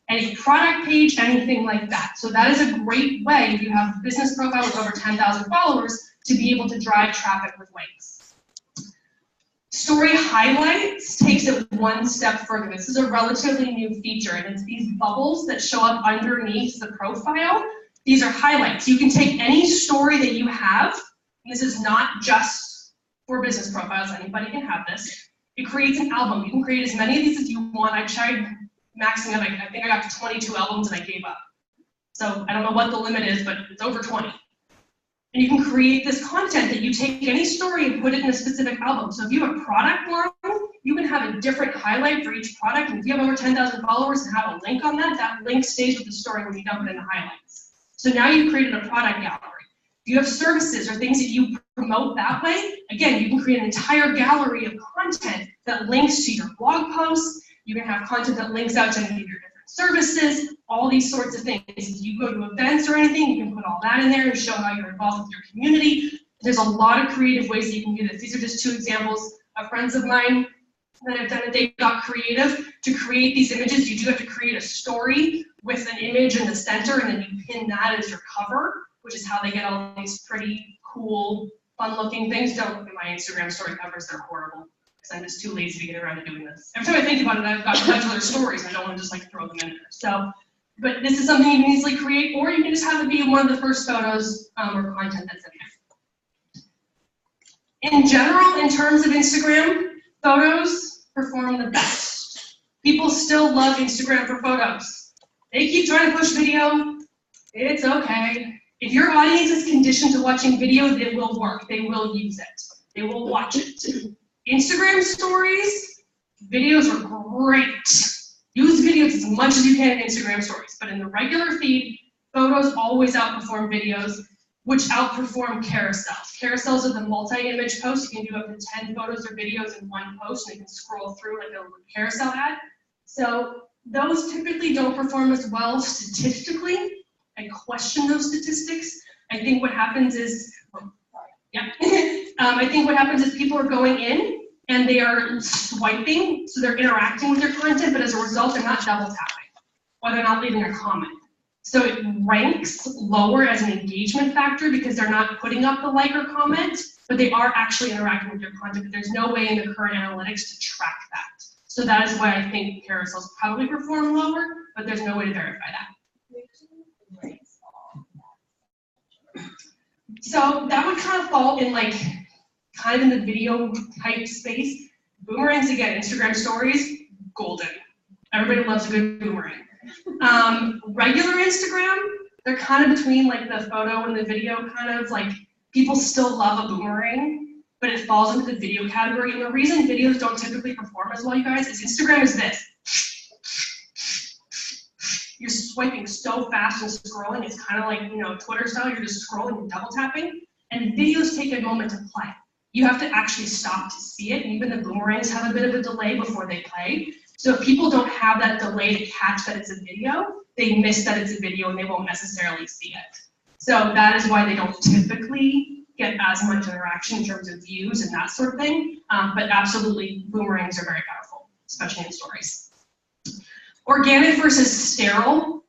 Any product page, anything like that. So that is a great way, if you have a business profile with over 10,000 followers, to be able to drive traffic with links. Story highlights takes it one step further. This is a relatively new feature, and it's these bubbles that show up underneath the profile. These are highlights. You can take any story that you have, and this is not just for business profiles, anybody can have this. It creates an album. You can create as many of these as you want. I tried maxing out, I think I got to 22 albums and I gave up. So I don't know what the limit is, but it's over 20. And you can create this content that you take any story and put it in a specific album. So if you have a product line, you can have a different highlight for each product. And if you have over 10,000 followers and have a link on that, that link stays with the story when you dump it into highlights. So now you've created a product gallery. If you have services or things that you promote that way, again, you can create an entire gallery of content that links to your blog posts. You can have content that links out to any of your different services, all these sorts of things. If you go to events or anything, you can put all that in there and show how you're involved with your community. There's a lot of creative ways that you can do this. These are just 2 examples of friends of mine that have done it. They got creative to create these images. You do have to create a story with an image in the center, and then you pin that as your cover, which is how they get all these pretty cool, fun-looking things. Don't look at my Instagram story covers, they're horrible. because I'm just too lazy to get around to doing this. Every time I think about it, I've got a bunch of other stories, and I don't want to just like throw them in there. So, but this is something you can easily create, or you can just have it be one of the first photos or content that's in there. In general, in terms of Instagram, photos perform the best. People still love Instagram for photos. They keep trying to push video. It's okay. If your audience is conditioned to watching video, it will work. They will use it. They will watch it. Instagram stories, videos are great. Use videos as much as you can in Instagram stories, but in the regular feed, photos always outperform videos, which outperform carousels. Carousels are the multi-image posts. You can do up to 10 photos or videos in one post, and you can scroll through like a carousel ad. So those typically don't perform as well statistically. I question those statistics. I think what happens is, I think what happens is people are going in and they are swiping, so they're interacting with your content, but as a result, they're not double tapping, or they're not leaving a comment. So it ranks lower as an engagement factor because they're not putting up the like or comment, but they are actually interacting with your content, but there's no way in the current analytics to track that. So that is why I think carousels probably perform lower, but there's no way to verify that. So that would kind of fall in like, kind of in the video type space. Boomerangs, again, Instagram stories, golden. Everybody loves a good boomerang. Regular Instagram, they're kind of between like the photo and the video, kind of like people still love a boomerang, but it falls into the video category. And the reason videos don't typically perform as well, you guys, is Instagram is this. You're swiping so fast and scrolling, it's kind of like, you know, Twitter style, you're just scrolling and double tapping, and videos take a moment to play. You have to actually stop to see it, and even the boomerangs have a bit of a delay before they play. So if people don't have that delay to catch that it's a video, they miss that it's a video and they won't necessarily see it. So that is why they don't typically get as much interaction in terms of views and that sort of thing, but absolutely boomerangs are very powerful, especially in stories. Organic versus sterile,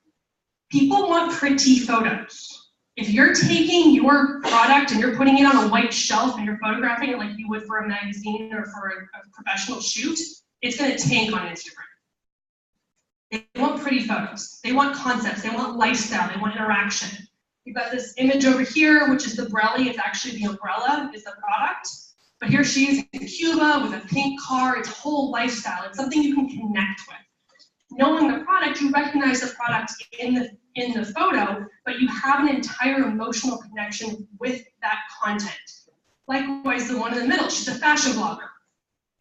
people want pretty photos. If you're taking your product and you're putting it on a white shelf and you're photographing it like you would for a magazine or for a professional shoot, it's going to tank on Instagram. They want pretty photos. They want concepts. They want lifestyle. They want interaction. You've got this image over here, which is the Brelly. It's actually the umbrella is the product. But here she is in Cuba with a pink car. It's a whole lifestyle. It's something you can connect with. Knowing the product, you recognize the product in the photo, but you have an entire emotional connection with that content. Likewise, the one in the middle, she's a fashion blogger.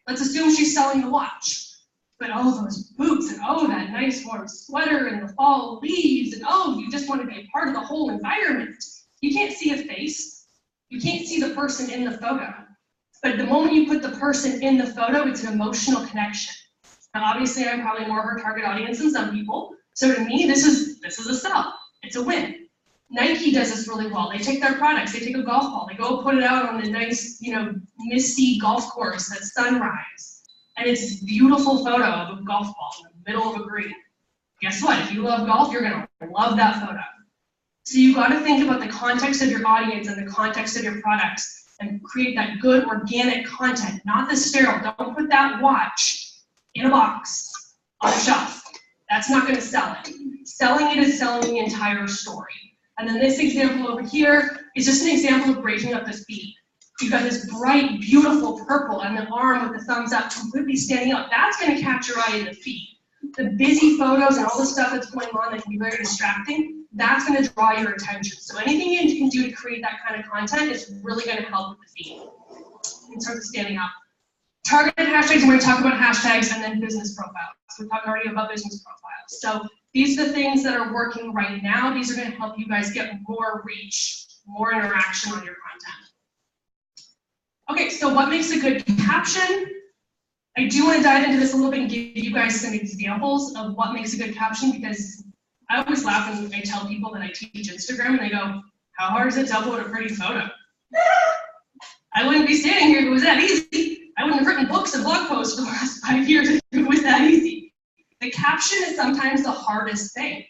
Let's assume she's selling the watch. But oh, those boots, and oh, that nice warm sweater, and the fall leaves, and oh, you just want to be a part of the whole environment. You can't see a face. You can't see the person in the photo. But the moment you put the person in the photo, it's an emotional connection. Now, obviously, I'm probably more of her target audience than some people. So to me, this is a sell. It's a win. Nike does this really well. They take their products, they take a golf ball, they go put it out on a nice, you know, misty golf course at sunrise. And it's this beautiful photo of a golf ball in the middle of a green. Guess what? If you love golf, you're gonna love that photo. So you've got to think about the context of your audience and the context of your products and create that good organic content, not the sterile. Don't put that watch in a box on a shelf. That's not going to sell it. Selling it is selling the entire story. And then this example over here is just an example of breaking up this feed. You've got this bright, beautiful purple and the arm with the thumbs up completely standing out. That's going to catch your eye in the feed. The busy photos and all the stuff that's going on that can be very distracting, that's going to draw your attention. So anything you can do to create that kind of content is really going to help with the feed in terms of standing out. Targeted hashtags, we're going to talk about hashtags and then business profiles. We're talking already about business profiles. So these are the things that are working right now. These are going to help you guys get more reach, more interaction on your content. Okay, so what makes a good caption? I do want to dive into this a little bit and give you guys some examples of what makes a good caption, because I always laugh when I tell people that I teach Instagram and they go, how hard is it to upload a pretty photo? I wouldn't be standing here if it was that easy. I wouldn't have written books and blog posts for the last 5 years if it was that easy. The caption is sometimes the hardest thing.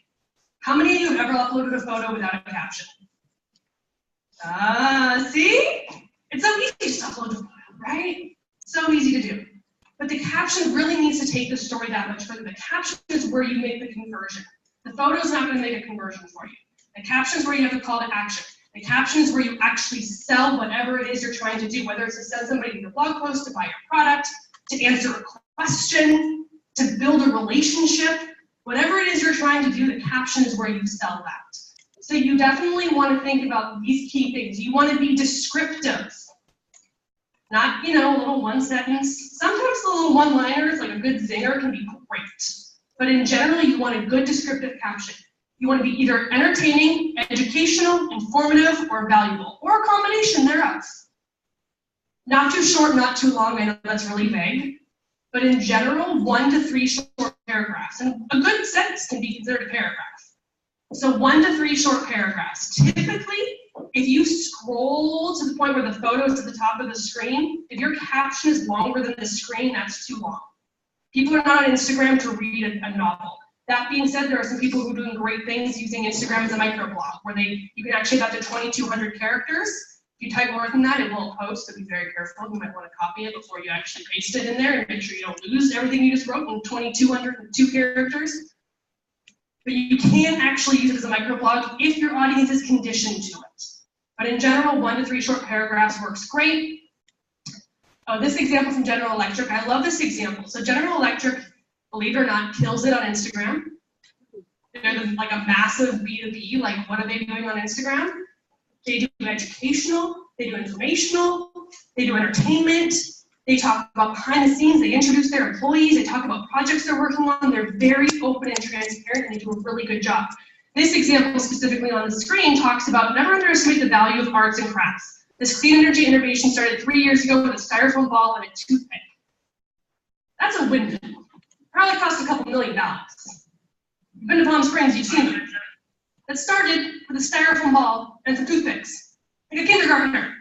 How many of you have ever uploaded a photo without a caption? See? It's so easy to upload a photo, right? So easy to do. caption really needs to take the story that much further. The caption is where you make the conversion. The photo is not going to make a conversion for you. The caption is where you have the call to action. The caption is where you actually sell whatever it is you're trying to do, whether it's to send somebody to a blog post, to buy your product, to answer a question, to build a relationship. Whatever it is you're trying to do, the caption is where you sell that. So you definitely want to think about these key things. You want to be descriptive. Not, you know, a little one sentence. Sometimes the little one-liners, like a good zinger, can be great. But in general, you want a good descriptive caption. You want to be either entertaining, educational, informative, or valuable, or a combination thereof. Not too short, not too long. I know that's really vague. But in general, 1 to 3 short paragraphs. And a good sentence can be considered a paragraph. So 1 to 3 short paragraphs. Typically, if you scroll to the point where the photo is at the top of the screen, if your caption is longer than the screen, that's too long. People are not on Instagram to read a novel. That being said, there are some people who are doing great things using Instagram as a microblog, where you can actually have up to 2,200 characters. If you type more than that, it won't post, so be very careful. You might want to copy it before you actually paste it in there and make sure you don't lose everything you just wrote in 2,202 characters. But you can actually use it as a microblog if your audience is conditioned to it. But in general, 1 to 3 short paragraphs works great. Oh, this example from General Electric, I love this example. So General Electric, believe it or not, kills it on Instagram. They're like a massive B2B, like what are they doing on Instagram? They do educational, they do informational, they do entertainment, they talk about behind the scenes, they introduce their employees, they talk about projects they're working on, they're very open and transparent, and they do a really good job. This example specifically on the screen talks about never underestimate the value of arts and crafts. This clean energy innovation started 3 years ago with a styrofoam ball and a toothpick. That's a windmill. Probably cost a couple $1 million. You've been to Palm Springs, you've seen them. That started with a styrofoam ball and some toothpicks, like a kindergartner,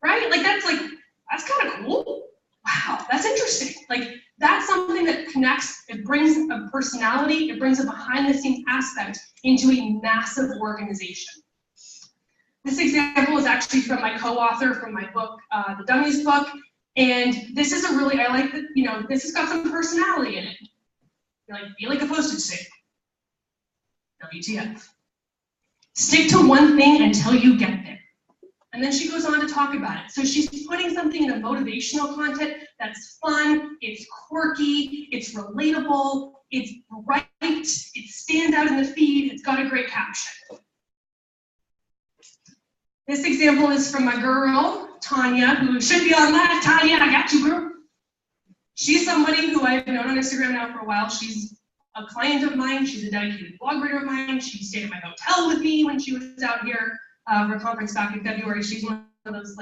right? That's kind of cool. Wow, that's interesting. Like, that's something that connects, it brings a personality, it brings a behind-the-scenes aspect into a massive organization. This example is actually from my co-author from my book, the Dummies book, and this is a really, I like that, you know, this has got some personality in it. Be like a postage stamp. WTF. Stick to one thing until you get there. And then she goes on to talk about it. So she's putting something in a motivational content that's fun, it's quirky, it's relatable, it's bright, it stands out in the feed, it's got a great caption. This example is from my girl, Tanya, who should be on that. Tanya, I got you, girl. She's somebody who I've known on Instagram now for a while. She's a client of mine. She's a dedicated blog reader of mine. She stayed at my hotel with me when she was out here for a conference back in February. She's one of those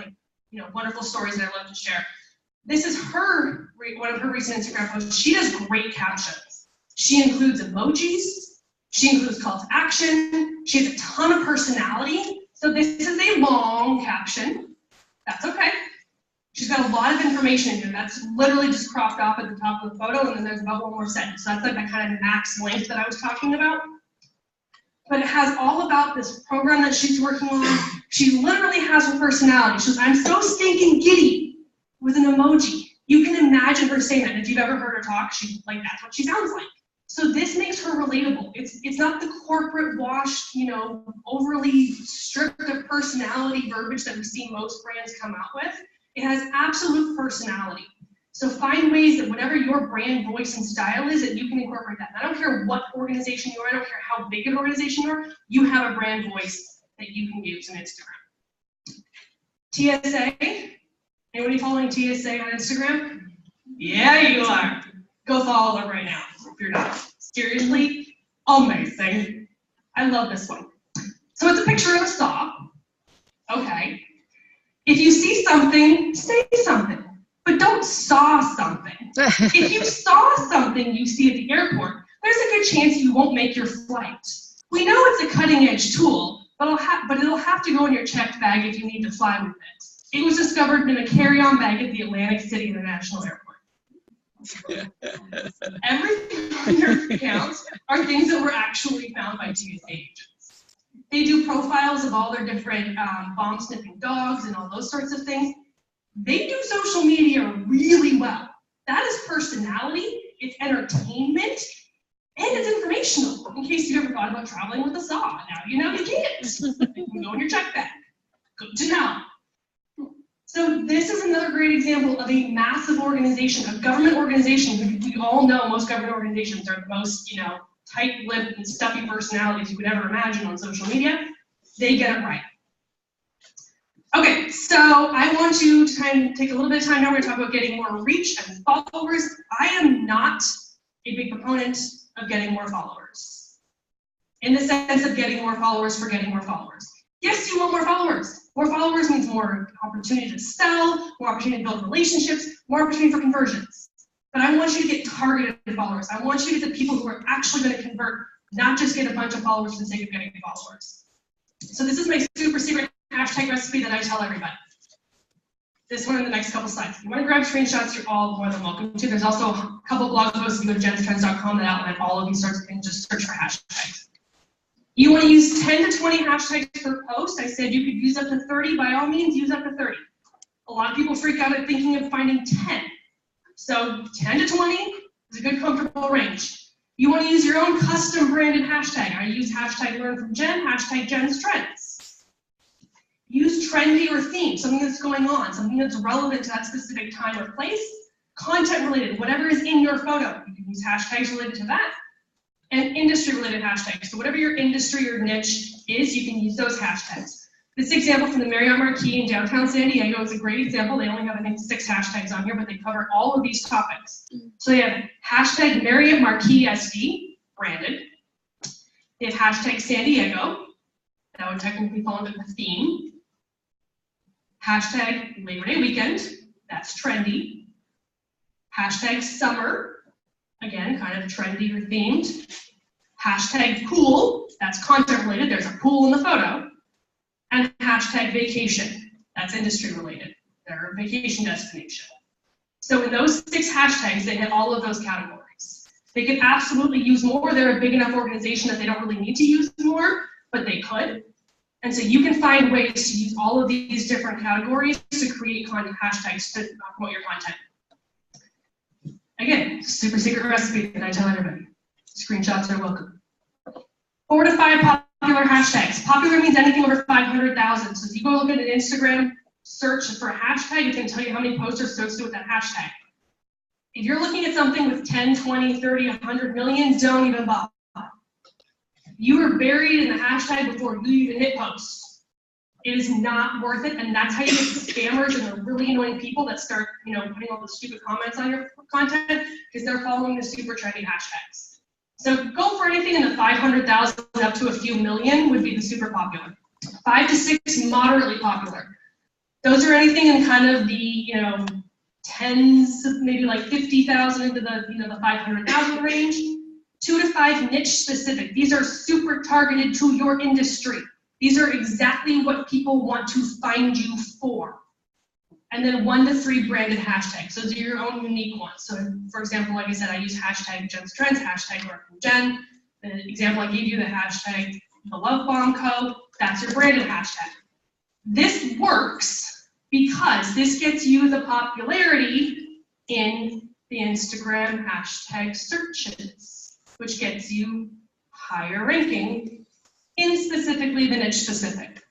wonderful stories that I love to share. This is one of her recent Instagram posts. She does great captions. She includes emojis. She includes call to action. She has a ton of personality. So this is a long caption. That's okay. She's got a lot of information in here. That's literally just cropped off at the top of the photo, and then there's about 1 more sentence. So that's like that kind of max length that I was talking about. But it has all about this program that she's working on. She literally has her personality. She goes, I'm so stinking giddy, with an emoji. You can imagine her saying that. If you've ever heard her talk, that's what she sounds like. So this makes her relatable. It's not the corporate washed, overly stripped of personality verbiage that we see most brands come out with. It has absolute personality. So find ways that whatever your brand voice and style is, that you can incorporate that. I don't care what organization you are, I don't care how big an organization you are, you have a brand voice that you can use on Instagram. TSA, anybody following TSA on Instagram? Yeah, you are. Go follow them right now if you're not. Seriously, amazing. I love this one. So it's a picture of a saw. Okay. If you see something, say something, but don't saw something. If you saw something you see at the airport, there's a good chance you won't make your flight. We know it's a cutting-edge tool, but it'll have to go in your checked bag if you need to fly with it. It was discovered in a carry-on bag at the Atlantic City International Airport. Everything on your accounts are things that were actually found by TSA agents. They do profiles of all their different bomb-sniffing dogs and all those sorts of things. They do social media really well. That is personality, it's entertainment, and it's informational. In case you ever thought about traveling with a saw, now you know you can't. You can go in your check bag. Good to know. So this is another great example of a massive organization, a government organization. We all know most government organizations are the most, tight-lipped and stuffy personalities you could ever imagine on social media. They get it right. Okay, so I want you to kind of take a little bit of time now. We're going to talk about getting more reach and followers. I am not a big proponent of getting more followers, in the sense of getting more followers for getting more followers. Yes, you want more followers. More followers means more opportunity to sell, more opportunity to build relationships, more opportunity for conversions. But I want you to get targeted followers. I want you to get the people who are actually going to convert, not just get a bunch of followers for the sake of getting followers. So this is my super secret hashtag recipe that I tell everybody. This one in the next couple slides. If you want to grab screenshots, you're all more than welcome to. There's also a couple blog posts if you go to jenstrends.com that outline all of these sorts of things. Just search for hashtags. You want to use 10 to 20 hashtags per post. I said you could use up to 30. By all means, use up to 30. A lot of people freak out at thinking of finding 10. So 10 to 20 is a good comfortable range. You want to use your own custom branded hashtag. I use hashtag learn from Jen, hashtag Jen's Trends. Use trendy or theme, something that's going on, something that's relevant to that specific time or place. Content related, whatever is in your photo. You can use hashtags related to that. And industry related hashtags. So whatever your industry or niche is, you can use those hashtags. This example from the Marriott Marquis in downtown San Diego is a great example. They only have, I think, 6 hashtags on here, but they cover all of these topics. So they have hashtag Marriott Marquis SD, branded. They have hashtag San Diego. That would technically fall under the theme. Hashtag Labor Day weekend. That's trendy. Hashtag summer. Again, kind of trendy or themed. Hashtag pool, that's content related, there's a pool in the photo. And hashtag vacation, that's industry related, they're a vacation destination. So in those 6 hashtags, they hit all of those categories. They could absolutely use more. They're a big enough organization that they don't really need to use more, but they could. And so you can find ways to use all of these different categories to create content hashtags to promote your content. Again, super secret recipe that I tell everybody. Screenshots are welcome. 4 to 5 popular hashtags. Popular means anything over 500,000. So if you go look at an Instagram search for a hashtag, it can tell you how many posts are associated with that hashtag. If you're looking at something with 10, 20, 30, 100 million, don't even bother. You are buried in the hashtag before you even hit post. It is not worth it, and that's how you get the spammers and the really annoying people that start, putting all the stupid comments on your content because they're following the super trendy hashtags. So go for anything in the 500,000 up to a few million would be the super popular. 5 to 6 moderately popular. Those are anything in kind of the tens, maybe like 50,000 into the 500,000 range. 2 to 5 niche specific. These are super targeted to your industry. These are exactly what people want to find you for. And then 1 to 3 branded hashtags. Those are your own unique ones. So for example, like I said, I use hashtag Jen's Trends, hashtag Learn from Jen. The example I gave you, the hashtag The Love Bomb Co. That's your branded hashtag. This works because this gets you the popularity in the Instagram hashtag searches, which gets you higher ranking in specifically the niche specific.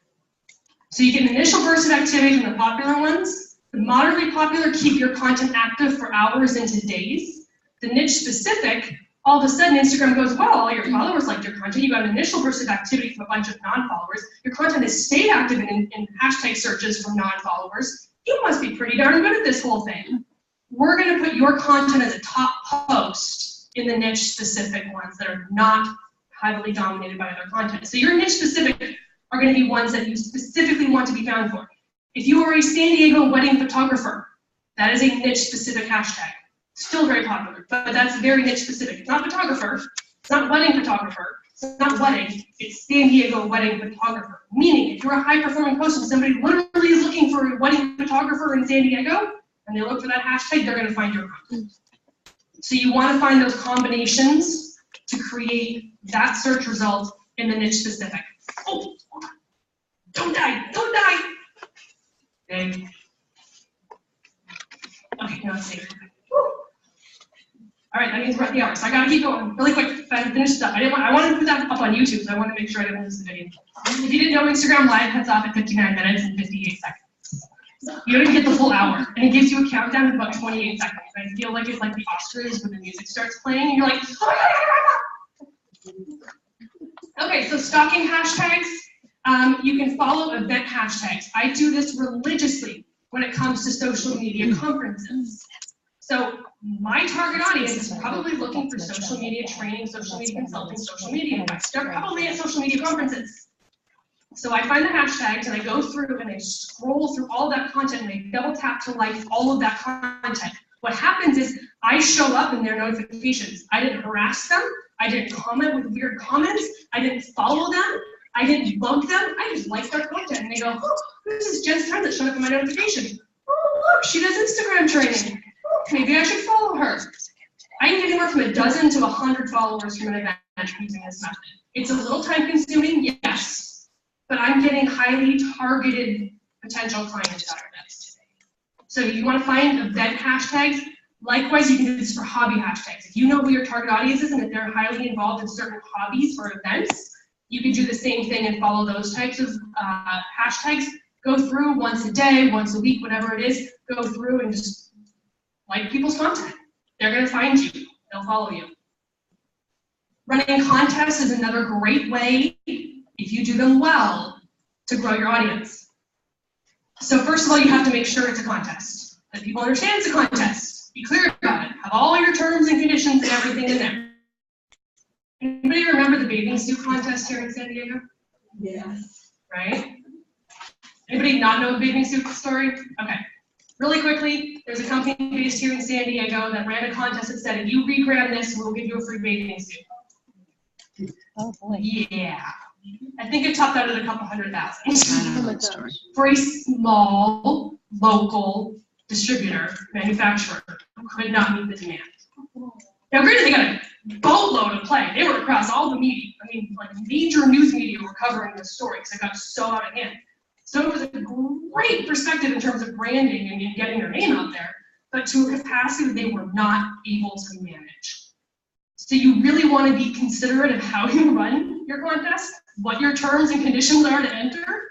So you get an initial burst of activity from the popular ones. The moderately popular keep your content active for hours into days. The niche specific, all of a sudden Instagram goes, well, all your followers liked your content. You got an initial burst of activity from a bunch of non-followers. Your content has stayed active in hashtag searches from non-followers. You must be pretty darn good at this whole thing. We're gonna put your content as a top post in the niche specific ones that are not heavily dominated by other content. So your niche specific are going to be ones that you specifically want to be found for. If you are a San Diego wedding photographer, that is a niche specific hashtag. Still very popular, but that's very niche specific. It's not photographer, it's not wedding photographer, it's not wedding, it's San Diego wedding photographer. Meaning, if you're a high performing post and somebody literally is looking for a wedding photographer in San Diego, and they look for that hashtag, they're going to find your content. So you want to find those combinations to create that search result in the niche specific. Oh, don't die, don't die. Okay, now it's safe. All right, that means we're at the hour, so I gotta keep going really quick. Finish stuff. I wanted to put that up on YouTube, so I want to make sure I didn't lose the video. If you didn't know, Instagram Live cuts off at 59 minutes and 58 seconds. You don't even get the full hour, and it gives you a countdown of about 28 seconds. I feel like it's like the Oscars when the music starts playing, and you're like, oh my God. Okay, so stalking hashtags. You can follow event hashtags. I do this religiously when it comes to social media conferences. So my target audience is probably looking for social media training, social media consulting, social media advice. They're probably at social media conferences. So I find the hashtags and I go through and I scroll through all that content and I double tap to like all of that content. What happens is I show up in their notifications. I didn't harass them. I didn't comment with weird comments. I didn't follow them. I didn't bug them. I just liked their content. And they go, oh, this is Jenn's friend that showed up in my notification. Oh, look, she does Instagram training. Maybe I should follow her. I can get anywhere from 12 to 100 followers from an event using this method. It's a little time consuming, yes, but I'm getting highly targeted potential clients out of this. So you want to find event hashtags. Likewise, you can do this for hobby hashtags. If you know who your target audience is and if they're highly involved in certain hobbies or events, you can do the same thing and follow those types of hashtags. Go through once a day, once a week, whatever it is, go through and just like people's content. They're going to find you. They'll follow you. Running contests is another great way, if you do them well, to grow your audience. So first of all, you have to make sure it's a contest. That people understand it's a contest. Be clear about it. Have all your terms and conditions and everything in there. Anybody remember the bathing suit contest here in San Diego? Yes. Right? Anybody not know the bathing suit story? Okay. Really quickly, there's a company based here in San Diego that ran a contest that said, if you regram this, we'll give you a free bathing suit. Oh boy. Yeah. I think it topped out at a couple $100,000. I don't know that story. For a small, local distributor, manufacturer, who could not meet the demand. Now, granted, they got a boatload of play. They were across all the media. I mean, like major news media were covering this story because it got so out of hand. So it was a great perspective in terms of branding and getting their name out there, but to a capacity that they were not able to manage. So you really want to be considerate of how you run your contest, what your terms and conditions are to enter,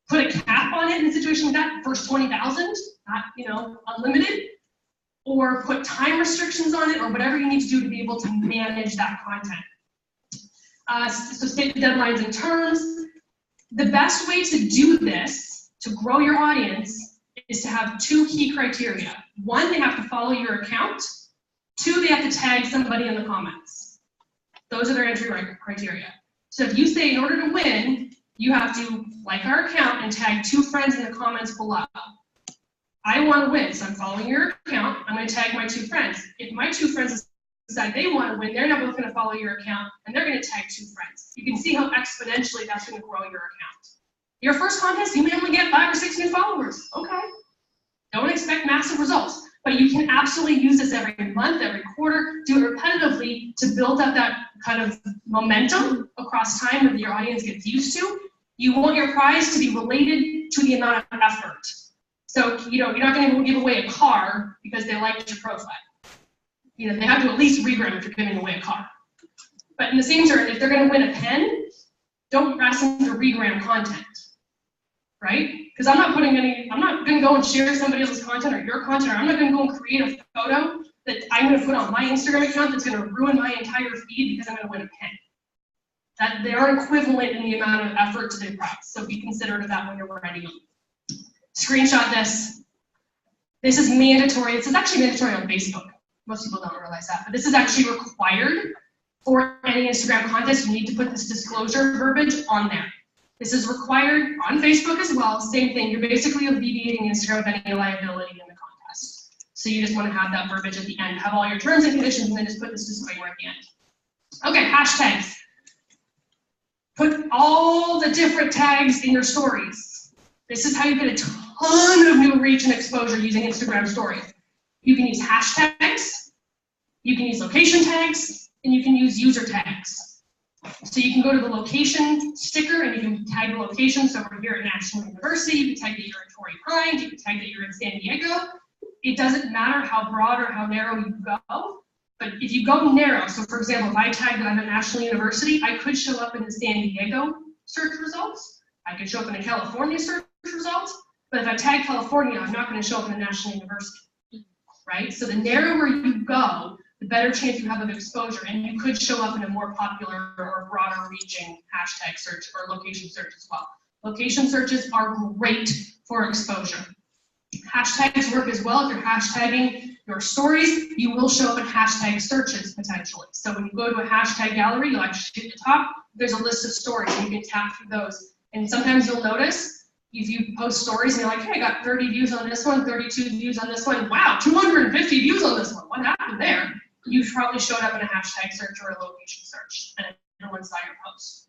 put a cap on it in a situation like that, first 20,000, not unlimited, or put time restrictions on it, or whatever you need to do to be able to manage that content. So state the deadlines and terms. The best way to do this, to grow your audience, is to have two key criteria. One, they have to follow your account. Two, they have to tag somebody in the comments. Those are their entry criteria. So if you say in order to win, you have to like our account and tag 2 friends in the comments below. I want to win, so I'm following your account. I'm going to tag my 2 friends. If my 2 friends decide they want to win, they're now both going to follow your account, and they're going to tag 2 friends. You can see how exponentially that's going to grow your account. Your first contest, you may only get 5 or 6 new followers. Okay. Don't expect massive results, but you can absolutely use this every month, every quarter, do it repetitively to build up that kind of momentum across time that your audience gets used to. You want your prize to be related to the amount of effort. So, you're not going to give away a car because they liked your profile. They have to at least regram if you're giving away a car. But in the same turn, if they're going to win a pen, don't ask them to regram content, right? Because I'm not going to go and share somebody else's content or your content, or I'm not going to go and create a photo that I'm going to put on my Instagram account that's going to ruin my entire feed because I'm going to win a pen. That they are equivalent in the amount of effort to the price. So be considerate of that when you're writing them. Screenshot this. This is mandatory. This is actually mandatory on Facebook. Most people don't realize that, but this is actually required for any Instagram contest. You need to put this disclosure verbiage on there. This is required on Facebook as well. Same thing. You're basically alleviating Instagram of any liability in the contest. So you just want to have that verbiage at the end. Have all your terms and conditions, and then just put this disclaimer at the end. Okay, hashtags. Put all the different tags in your stories. This is how you get a ton of new reach and exposure using Instagram stories. You can use hashtags, you can use location tags, and you can use user tags. So you can go to the location sticker and you can tag the location. So we're here at National University, you can tag that you're in Torrey Pines, you can tag that you're in San Diego. It doesn't matter how broad or how narrow you go. But if you go narrow, so for example, if I tagged that I'm at National University, I could show up in the San Diego search results. I could show up in the California search results. But if I tag California, I'm not going to show up in a National University, right? So the narrower you go, the better chance you have of exposure. And you could show up in a more popular or broader reaching hashtag search or location search as well. Location searches are great for exposure. Hashtags work as well. If you're hashtagging your stories, you will show up in hashtag searches potentially. So when you go to a hashtag gallery, you'll actually at the top, there's a list of stories and you can tap through those. And sometimes you'll notice if you post stories and you're like, hey, I got 30 views on this one, 32 views on this one, wow, 250 views on this one. What happened there? You probably showed up in a hashtag search or a location search and everyone saw your post.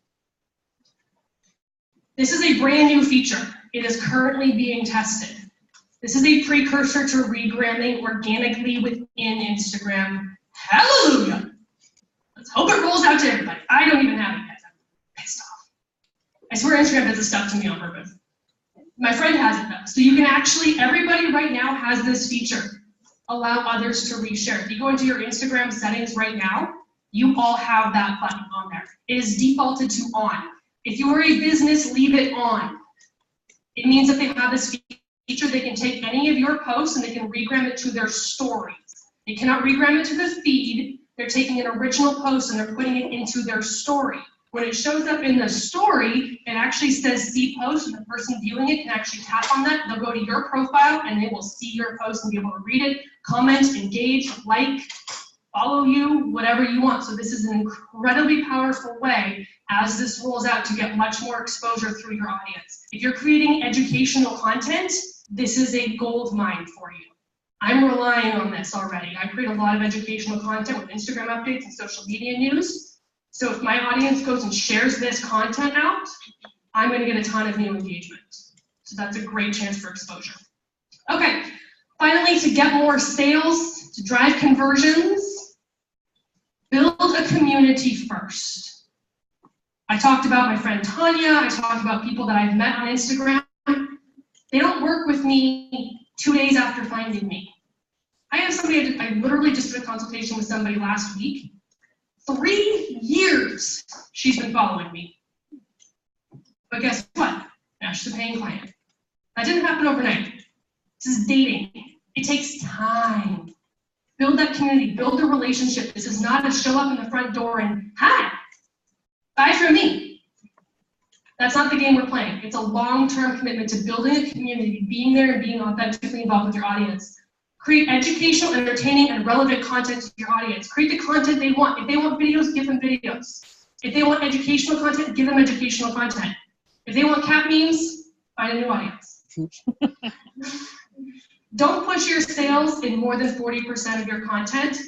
This is a brand new feature. It is currently being tested. This is a precursor to rebranding organically within Instagram. Hallelujah! Let's hope it rolls out to everybody. I don't even have it yet. I'm pissed off. I swear Instagram does this stuff to me on purpose. My friend has it though. So you can actually, everybody right now has this feature. Allow others to reshare. If you go into your Instagram settings right now, you all have that button on there. It is defaulted to on. If you are a business, leave it on. It means that they have this feature, they can take any of your posts and they can regram it to their stories. They cannot regram it to the feed. They're taking an original post and they're putting it into their story. When it shows up in the story, it actually says see post, and the person viewing it can actually tap on that. They'll go to your profile and they will see your post and be able to read it, comment, engage, like, follow you, whatever you want. So this is an incredibly powerful way as this rolls out to get much more exposure through your audience. If you're creating educational content, this is a gold mine for you. I'm relying on this already. I create a lot of educational content with Instagram updates and social media news. So if my audience goes and shares this content out, I'm going to get a ton of new engagement. So that's a great chance for exposure. Okay, finally, to get more sales, to drive conversions, build a community first. I talked about my friend Tanya. I talked about people that I've met on Instagram. They don't work with me 2 days after finding me. I have somebody, I literally just did a consultation with somebody last week. 3 years she's been following me. But guess what? Now she's a paying client. That didn't happen overnight. This is dating. It takes time. Build that community, build a relationship. This is not a show up in the front door and, hi, buy from me. That's not the game we're playing. It's a long-term commitment to building a community, being there and being authentically involved with your audience. Create educational, entertaining, and relevant content to your audience. Create the content they want. If they want videos, give them videos. If they want educational content, give them educational content. If they want cat memes, find a new audience. Don't push your sales in more than 40% of your content.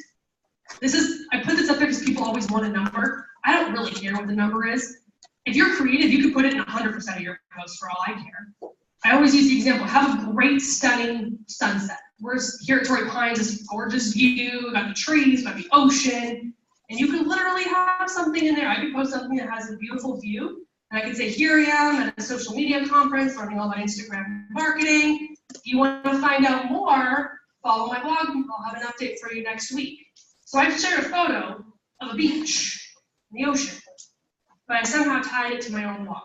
I put this up there because people always want a number. I don't really care what the number is. If you're creative, you can put it in 100% of your posts for all I care. I always use the example, have a great, stunning sunset. We're here at Torrey Pines, this gorgeous view, got the trees, got the ocean, and you can literally have something in there. I could post something that has a beautiful view, and I could say, here I am at a social media conference, learning all about Instagram marketing. If you want to find out more, follow my blog. I'll have an update for you next week. So I've shared a photo of a beach in the ocean, but I somehow tied it to my own blog.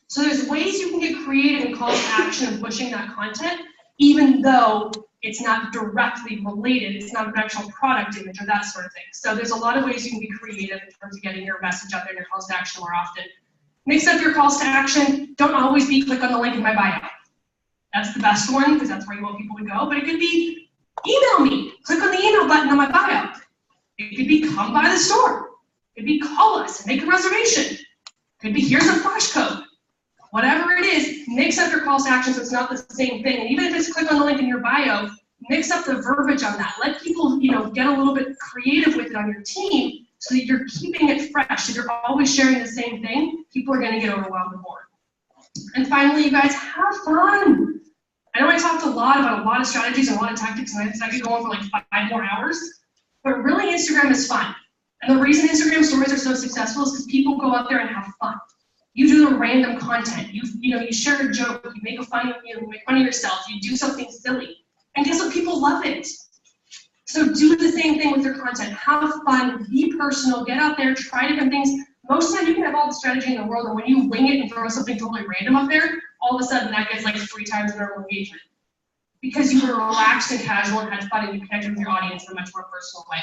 So there's ways you can get creative and call to action and pushing that content, even though it's not directly related, it's not an actual product image or that sort of thing. So there's a lot of ways you can be creative in terms of getting your message out there and your calls to action more often. Mix up your calls to action. Don't always be click on the link in my bio. That's the best one because that's where you want people to go, but it could be email me. Click on the email button on my bio. It could be come by the store. It could be call us and make a reservation. It could be here's a flash code. Whatever it is, mix up your calls to action so it's not the same thing. And even if it's click on the link in your bio, mix up the verbiage on that. Let people, get a little bit creative with it on your team so that you're keeping it fresh. If you're always sharing the same thing, people are going to get overwhelmed and bored. And finally, you guys, have fun. I know I talked a lot about a lot of strategies and a lot of tactics, and I could go on for like 5 more hours, but really Instagram is fun. And the reason Instagram stories are so successful is because people go out there and have fun. You do the random content. You share a joke. You make make fun of yourself. You do something silly, and guess what? People love it. So do the same thing with your content. Have fun, be personal, get out there, try different things. Most of the time you can have all the strategy in the world, and when you wing it and throw something totally random up there, all of a sudden that gets like 3 times the normal engagement. Because you were relaxed and casual and had fun and you connected with your audience in a much more personal way.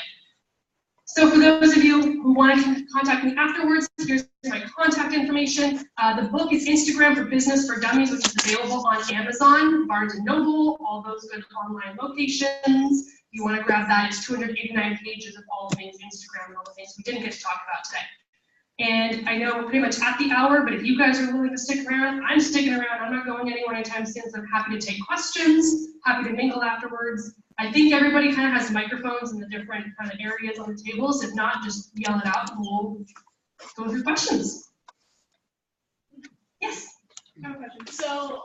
So for those of you who want to contact me afterwards, here's my contact information. The book is Instagram for Business for Dummies, which is available on Amazon, Barnes & Noble, all those good online locations. If you want to grab that, it's 289 pages of all things Instagram and all the things we didn't get to talk about today. And I know we're pretty much at the hour, but if you guys are willing to stick around, I'm sticking around. I'm not going anywhere anytime soon, so I'm happy to take questions, happy to mingle afterwards. I think everybody kind of has microphones in the different kind of areas on the tables. If not, just yell it out and we'll go through questions. Yes? I have a question. So,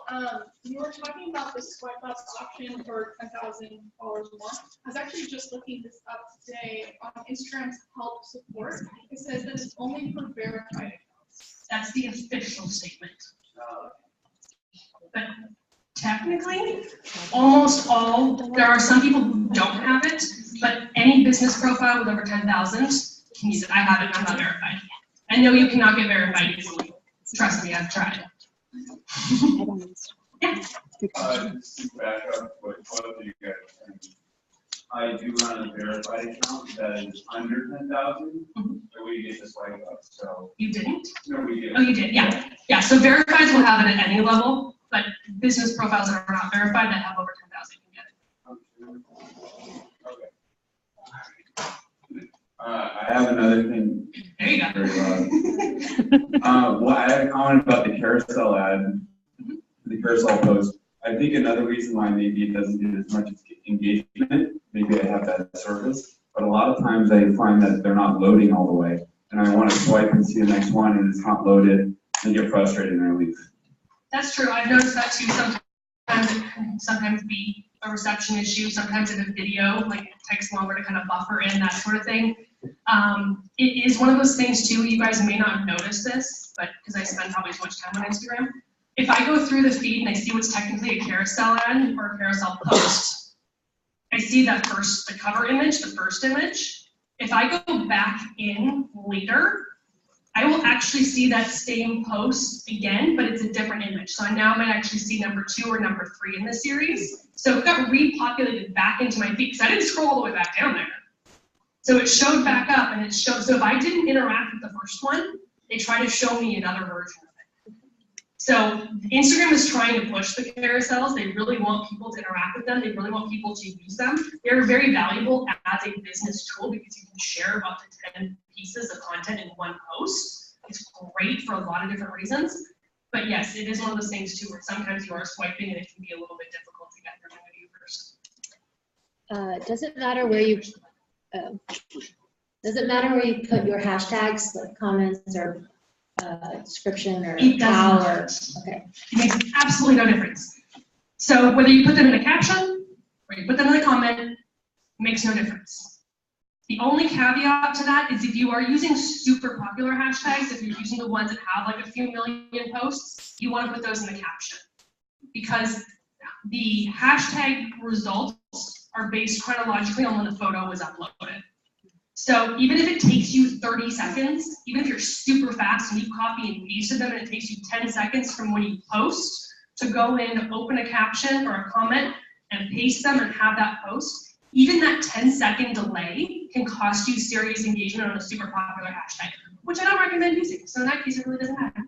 you were talking about the swipe up option for $10,000 more. I was actually just looking this up today on Instagram's help support. It says that it's only for verified accounts. That's the official statement. But technically, almost all, there are some people who don't have it, but any business profile with over 10,000 can use it. I have it, I'm not verified. I know you cannot get verified easily. Trust me, I've tried. Yeah. Just to back up what both of you guys are saying. I do run a verified account that is under 10,000, so we get to swipe up, so. You didn't? No, we do. Oh, you did, yeah. Yeah, so verifieds will have it at any level, but business profiles that are not verified that have over 10,000 can get it. Okay. I have another thing. There you go. Very loud. Well, I had a comment about the carousel ad, the carousel post. I think another reason why maybe it doesn't get as much engagement, maybe I have that service, but a lot of times I find that they're not loading all the way. And I want to swipe and see the next one and it's not loaded and get frustrated and I leave. That's true. I've noticed that too. Sometimes it can sometimes be a reception issue. Sometimes in a video, like it takes longer to kind of buffer in, that sort of thing. It is one of those things too, you guys may not notice this, but because I spend probably too much time on Instagram. If I go through the feed and I see what's technically a carousel ad or a carousel post, I see that first, the cover image, the first image. If I go back in later, I will actually see that same post again, but it's a different image. So I now might actually see number 2 or number 3 in the series. So it got repopulated back into my feed because I didn't scroll all the way back down there. So it showed back up and it showed, so if I didn't interact with the first one, they try to show me another version of it. So Instagram is trying to push the carousels. They really want people to interact with them. They really want people to use them. They're very valuable as a business tool because you can share up to 10 pieces of content in one post. It's great for a lot of different reasons. But yes, it is one of those things too where sometimes you are swiping and it can be a little bit difficult to get them to you first. Does it matter where you put your hashtags, like comments or description or It how does or okay? It makes absolutely no difference. So whether you put them in a caption or you put them in a comment, makes no difference. The only caveat to that is if you are using super popular hashtags, if you're using the ones that have like a few million posts, you want to put those in the caption because the hashtag results are based chronologically on when the photo was uploaded. So even if it takes you 30 seconds, even if you're super fast and you copy and pasted them and it takes you 10 seconds from when you post to go in, open a caption or a comment and paste them and have that post, even that 10-second delay can cost you serious engagement on a super popular hashtag, which I don't recommend using. So in that case, it really doesn't matter.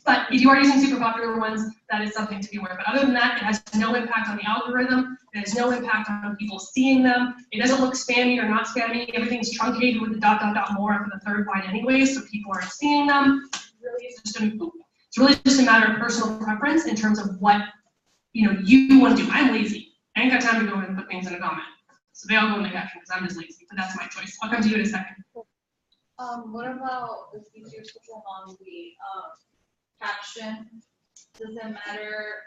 But if you are using super popular ones, that is something to be aware of. But other than that, it has no impact on the algorithm. It has no impact on people seeing them. It doesn't look spammy or not spammy. Everything's truncated with the ... more after the third line anyway, so people aren't seeing them. It's really just a matter of personal preference in terms of what you want to do. I'm lazy. I ain't got time to go and put things in a comment. So they all go in the caption because I'm just lazy, but that's my choice. I'll come to you in a second. What about if you do such a long the caption? Does it matter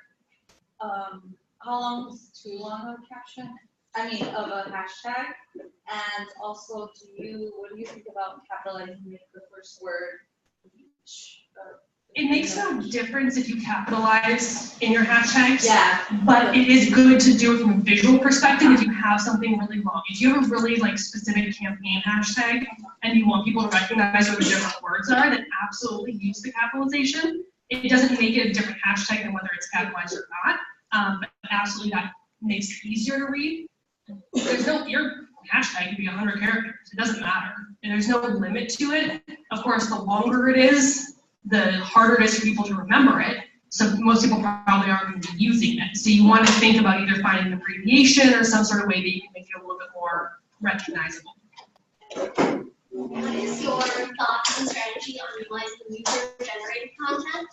how long is too long of a caption? I mean, of a hashtag? And also, what do you think about capitalizing the first word of each It makes no difference if you capitalize in your hashtags. Yeah. But it is good to do it from a visual perspective if you have something really long. If you have a really like specific campaign hashtag and you want people to recognize what the different words are, then absolutely use the capitalization. It doesn't make it a different hashtag than whether it's capitalized or not. But absolutely that makes it easier to read. Your hashtag could be 100 characters. It doesn't matter. And there's no limit to it. Of course, the longer it is, the harder it is for people to remember it. So most people probably aren't going to be using it. So you want to think about either finding an abbreviation or some sort of way that you can make it a little bit more recognizable. What is your thoughts and strategy on utilizing user-generated content?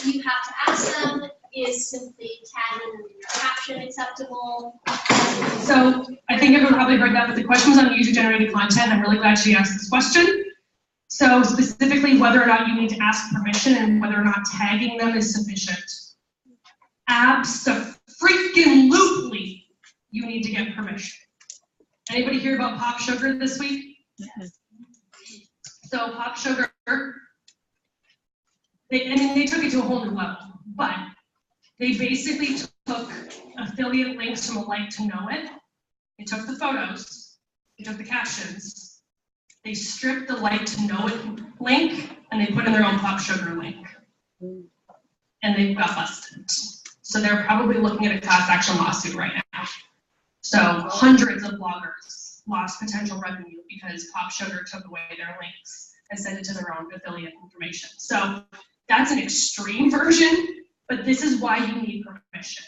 You have to ask them, is simply tagging them in your caption acceptable? So I think everyone probably heard that, but the question was on user-generated content. I'm really glad she asked this question. So specifically, whether or not you need to ask permission and whether or not tagging them is sufficient. Abso-freaking-lutely, you need to get permission. Anybody hear about Pop Sugar this week? Yes. So Pop Sugar, they took it to a whole new level, but they basically took affiliate links from a like to know it. They took the photos, they took the captions, they stripped the like to know it link, and they put in their own Pop Sugar link. And they got busted. So they're probably looking at a class action lawsuit right now. So hundreds of bloggers lost potential revenue because Pop Sugar took away their links and sent it to their own affiliate information. So that's an extreme version, but this is why you need permission.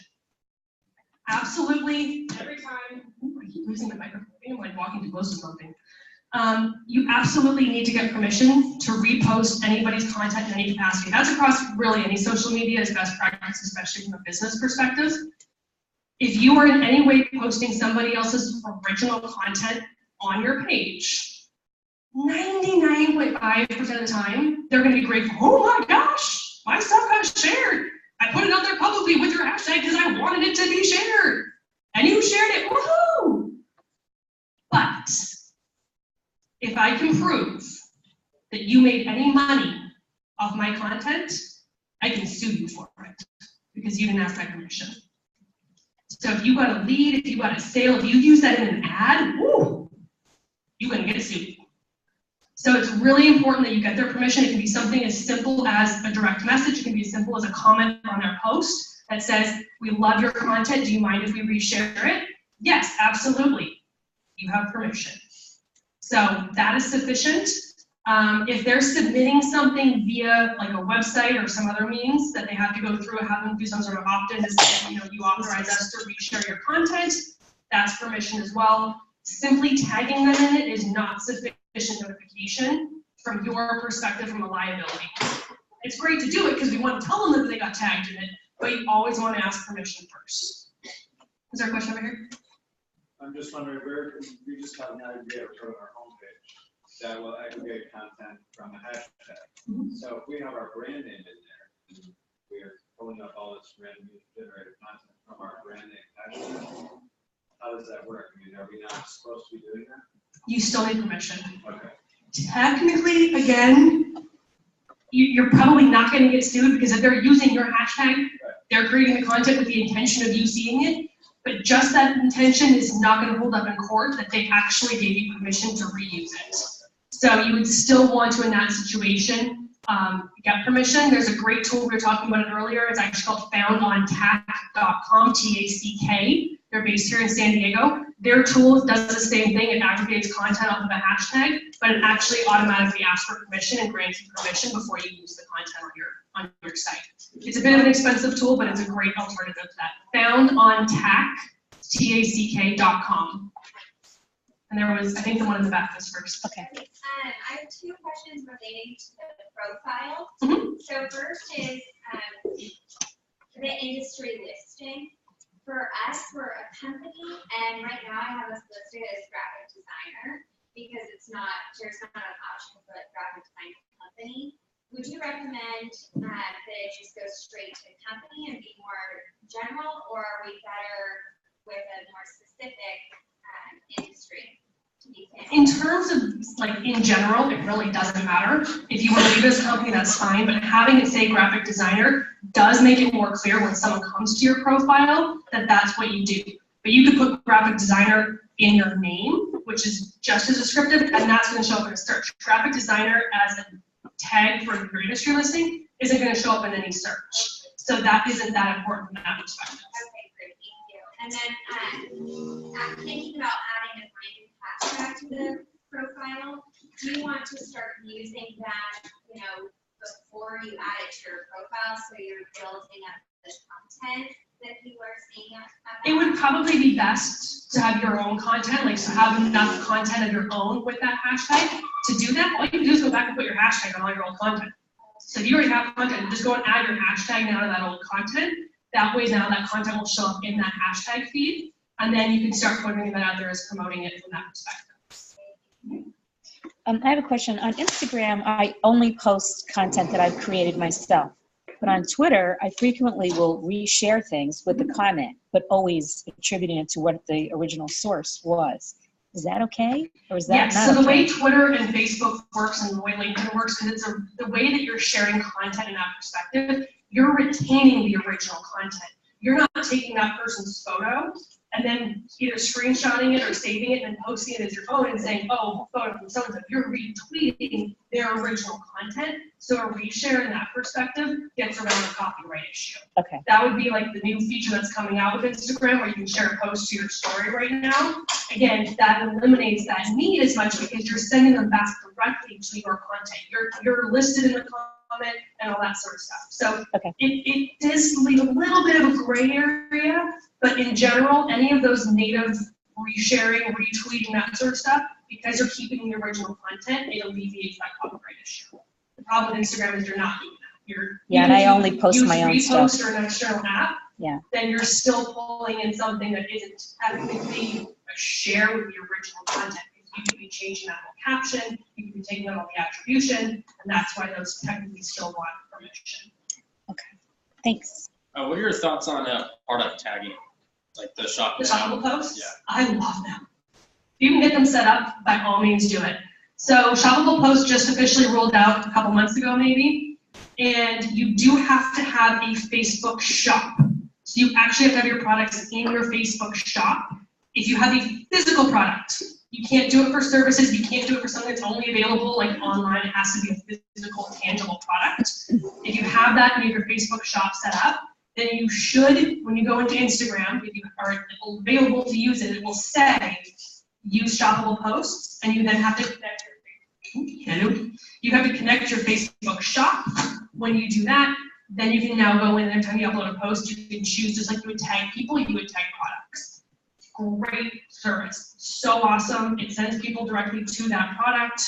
Absolutely, every time, I keep losing my microphone, I think I'm like walking too close to something. You absolutely need to get permission to repost anybody's content in any capacity. That's across really any social media is best practice, especially from a business perspective. If you are in any way posting somebody else's original content on your page, 99.5% of the time, they're gonna be grateful. Oh my gosh, my stuff got shared. I put it out there publicly with your hashtag because I wanted it to be shared. And you shared it, woohoo! But if I can prove that you made any money off my content, I can sue you for it because you didn't ask my permission. So if you got a lead, if you got a sale, if you use that in an ad, woo, you're gonna get sued. So it's really important that you get their permission. It can be something as simple as a direct message. It can be as simple as a comment on their post that says, we love your content. Do you mind if we reshare it? Yes, absolutely. You have permission. So that is sufficient. If they're submitting something via like a website or some other means that they have to go through, have them do some sort of opt-in to say, you authorize us to reshare your content, that's permission as well. Simply tagging them in it is not sufficient notification from your perspective from a liability. It's great to do it because we want to tell them that they got tagged in it, but you always want to ask permission first. Is there a question over here? I'm just wondering, we just have an aggregator on our homepage that will aggregate content from a hashtag. So if we have our brand name in there, and we are pulling up all this random generated content from our brand name hashtag, how does that work? I mean, are we not supposed to be doing that? You still need permission. Okay. Technically, again, you're probably not going to get sued because if they're using your hashtag, they're creating the content with the intention of you seeing it. But just that intention is not going to hold up in court that they actually gave you permission to reuse it. So you would still want to, in that situation, get permission. There's a great tool, we were talking about it earlier. It's actually called foundontack.com, T-A-C-K. They're based here in San Diego. Their tool does the same thing. It aggregates content off of a hashtag, but it actually automatically asks for permission and grants you permission before you use the content on your site. It's a bit of an expensive tool, but it's a great alternative to that. Foundontack, T-A-C-K.com. And there was, I think the one in the back was first. Okay. I have two questions relating to the profile. So first is the industry listing. For us, we're a company, and right now I have us listed as graphic designer because there's not an option for like graphic design company. Would you recommend that it just goes straight to the company and be more general, or are we better with a more specific industry to In terms of, like, in general, it really doesn't matter. If you want to leave this company, that's fine, but having it say graphic designer does make it more clear when someone comes to your profile that that's what you do. But you could put graphic designer in your name, which is just as descriptive, and that's going to show up in a search. Graphic designer as a tag for your industry listing isn't going to show up in any search. So that isn't that important from that perspective. Okay, great, thank you. And then, I'm thinking about adding a branded hashtag to the profile. Do you want to start using that, before you add it to your profile, so you're building up the content that people are seeing? It would probably be best to have your own content, like to have enough content of your own with that hashtag. To do that, all you can do is go back and put your hashtag on all your old content. So if you already have content, just go and add your hashtag now to that old content. That way now that content will show up in that hashtag feed, and then you can start putting that out there as promoting it from that perspective. I have a question. On Instagram, I only post content that I've created myself. But on Twitter, I frequently will reshare things with the comment, but always attributing it to what the original source was. Is that okay? Or is that yes, not so the okay? way Twitter and Facebook works and the way LinkedIn works, because it's the way that you're sharing content in that perspective, you're retaining the original content. You're not taking that person's photo and then either screenshotting it or saving it and posting it as your own and saying, oh, photo from so-and-so. You're retweeting their original content. So a reshare in that perspective gets around the copyright issue. Okay. That would be like the new feature that's coming out with Instagram where you can share a post to your story right now. Again, that eliminates that need as much because you're sending them back directly to your content. You're listed in the comment and all that sort of stuff. So okay. it does leave a little bit of a gray area, but in general, any of those native resharing, retweeting, that sort of stuff, because you're keeping the original content, it alleviates that copyright issue. The problem with Instagram is you're not doing that. And I only post my own stuff. Use repost or an external app, then you're still pulling in something that isn't technically a share with the original content. You could be changing that whole caption, you could be taking out all the attribution, and that's why those technically still want permission. Okay, thanks. What are your thoughts on product tagging, like the shoppable? The shoppable posts? Yeah. I love them. If you can get them set up, by all means do it. So shoppable posts just officially rolled out a couple months ago maybe, and you do have to have a Facebook shop. So you actually have to have your products in your Facebook shop. If you have a physical product, you can't do it for services, you can't do it for something that's only available like online, it has to be a physical, tangible product. If you have that and you have your Facebook shop set up, then you should, when you go into Instagram, if you are available to use it, it will say, use shoppable posts, and you then have to connect your Facebook shop. When you do that, then you can now go in and every time you upload a post, you can choose, just like you would tag people, you would tag products. Great service, so awesome. It sends people directly to that product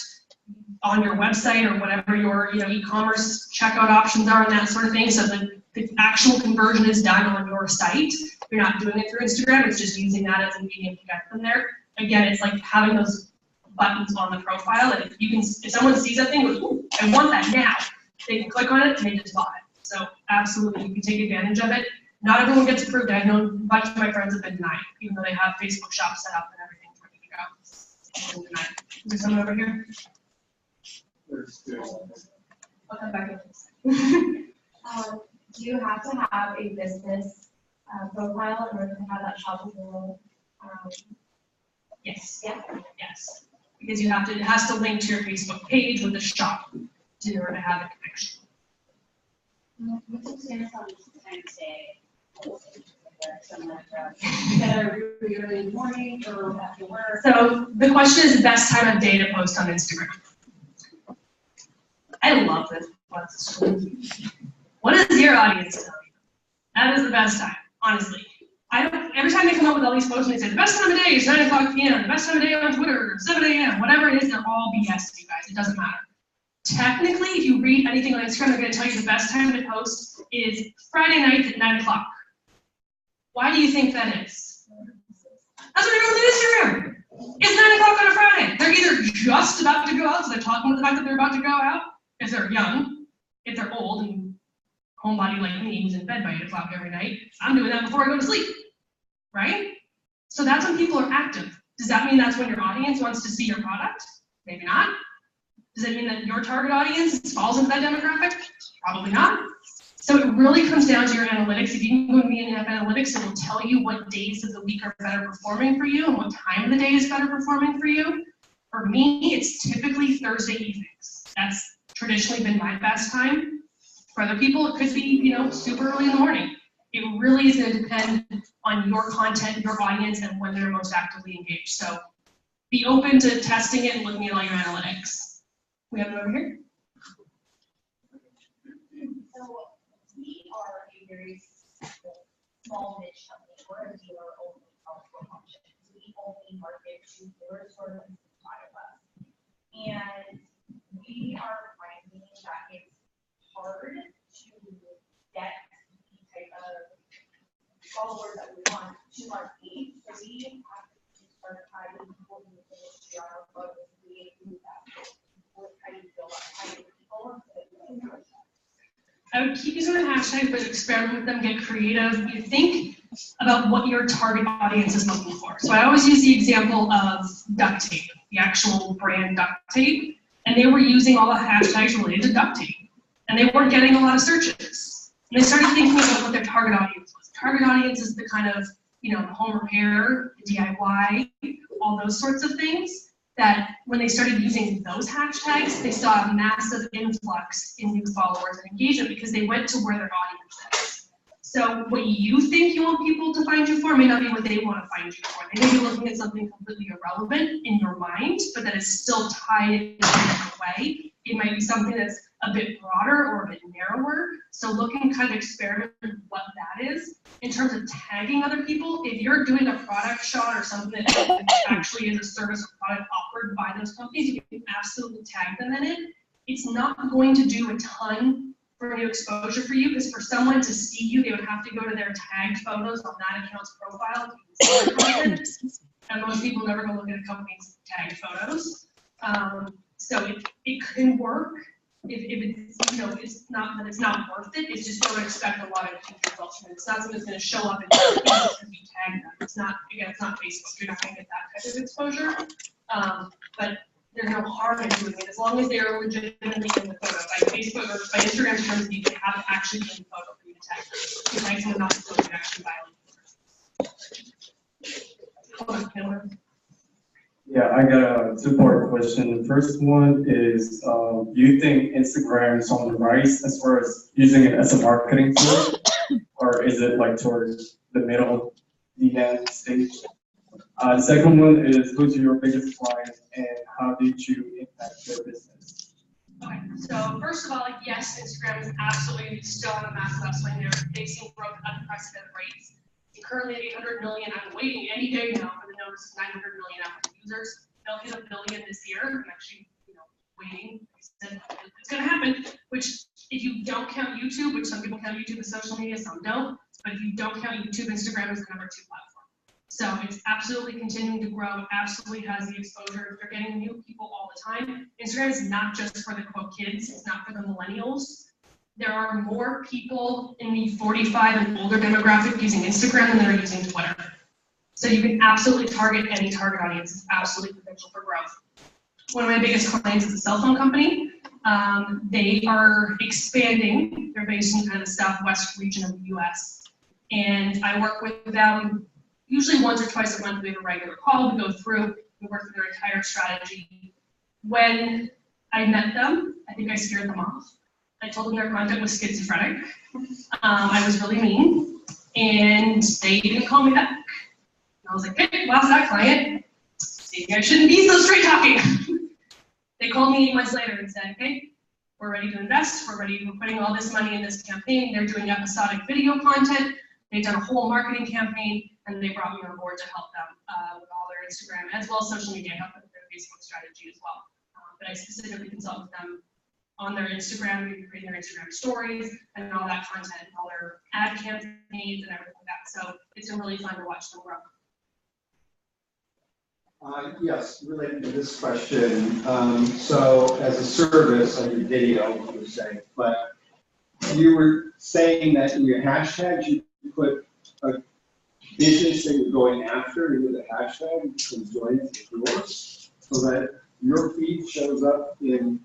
on your website or whatever your e-commerce checkout options are and that sort of thing. So the actual conversion is done on your site. You're not doing it through Instagram. It's just using that as a medium to get them there. Again, it's like having those buttons on the profile. And if someone sees that thing, goes, ooh, I want that now, they can click on it and they just buy it. So absolutely, you can take advantage of it. Not everyone gets approved. I've known a bunch of my friends have been denied, even though they have Facebook shops set up and everything ready to go. Denied. Is there someone over here? I'll come back in. Do you have to have a business profile in order to have that shoppable? Yes. Yeah. Yes. Because it has to link to your Facebook page with the shop in order to have a connection. Really early in the morning or after work? So the question is the best time of day to post on Instagram. I love this. What does your audience tell you? That is the best time, honestly. Every time they come up with all these posts and they say the best time of day is 9 o'clock p.m., the best time of day on Twitter, 7 a.m., whatever it is, they're all BS to you guys. It doesn't matter. Technically, if you read anything on Instagram, they're going to tell you the best time to post is Friday night at 9 o'clock. Why do you think that is? That's what everyone's on Instagram. It's 9 o'clock on a Friday. They're either just about to go out, so they're talking about the fact that they're about to go out, if they're young, if they're old and homebody like me who's in bed by 8 o'clock every night. I'm doing that before I go to sleep, right? So that's when people are active. Does that mean that's when your audience wants to see your product? Maybe not. Does it mean that your target audience falls into that demographic? Probably not. So it really comes down to your analytics. If you can go to me and have analytics, it will tell you what days of the week are better performing for you and what time of the day is better performing for you. For me, it's typically Thursday evenings. That's traditionally been my best time. For other people, it could be, super early in the morning. It really is going to depend on your content, your audience, and when they're most actively engaged. So be open to testing it and looking at all your analytics. We have it over here. So we are a very small niche company. We're a dealer-only software function. We only market to dealers who are inside of us. And we are finding that it's hard to get the type of followers that we want to our feed. So we have to start tagging people in the industry on our photos. We do that. How do you feel about tagging people? I would keep using the hashtag, but experiment with them, get creative. You think about what your target audience is looking for. So I always use the example of duct tape, the actual brand duct tape, and they were using all the hashtags related to duct tape, and they weren't getting a lot of searches. And they started thinking about what their target audience was. Target audience is the kind of, the home repair, the DIY, all those sorts of things. That when they started using those hashtags, they saw a massive influx in new followers and engagement because they went to where their audience is. So what you think you want people to find you for may not be what they want to find you for. They may be looking at something completely irrelevant in your mind, but that is still tied in a different way. It might be something that's a bit broader or a bit narrower. So look and kind of experiment with what that is. In terms of tagging other people, if you're doing a product shot or something that actually is a service or product offered by those companies, you can absolutely tag them in it. It's not going to do a ton for new exposure for you, because for someone to see you, they would have to go to their tagged photos on that account's profile to see their content. And most people never go look at a company's tagged photos. So it can work. If it's, it's not that it's not worth it, it's just don't expect a lot of results from it. It's not something that's going to show up and it's going to be tagged them. It's not, again, it's not Facebook. You're not going to get that type of exposure. But there's no harm in doing it as long as they're legitimately in the photo. By Facebook or by Instagram terms, you have to actually be in the photo for you to tag them. If you tag someone else, you actually violate the Yeah, I got a two-part question. The first one is, do you think Instagram is on the rise as far as using it as a marketing tool, or is it like towards the middle, the end stage? The second one is, who's your biggest client and how did you impact their business? Okay, so first of all, yes, Instagram is absolutely still on a massive upswing. They're facing growth at unprecedented rates. Currently at 800 million. I'm waiting any day now for the notice of 900 million active users. They'll hit 1 billion this year. I'm actually, waiting. I said it's going to happen. Which, if you don't count YouTube, which some people count YouTube as social media, some don't. But if you don't count YouTube, Instagram is the #2 platform. So it's absolutely continuing to grow. It absolutely has the exposure. They're getting new people all the time. Instagram is not just for the quote kids. It's not for the millennials. There are more people in the 45 and older demographic using Instagram than that are using Twitter. So you can absolutely target any target audience. It's absolutely potential for growth. One of my biggest clients is a cell phone company. They are expanding. They're based in kind of the southwest region of the US. And I work with them usually once or twice a month. We have a regular call. We go through, we work through their entire strategy. When I met them, I think I scared them off. I told them their content was schizophrenic. I was really mean, and they didn't call me back. And I was like, hey, lost that client. Maybe I shouldn't be so straight talking. They called me 8 months later and said, hey, we're ready to invest. We're putting all this money in this campaign. They're doing episodic video content. They've done a whole marketing campaign, and they brought me on board to help them with all their Instagram as well as social media, help them with their Facebook strategy as well. But I specifically consult with them on their Instagram, creating their Instagram stories and all that content, and all their ad campaigns and everything like that. So it's been really fun to watch them grow. Yes, related to this question. So as a service, I do video, per se, but you were saying that in your hashtags, you put a business that you're going after into the hashtag and join it to yours, so that your feed shows up in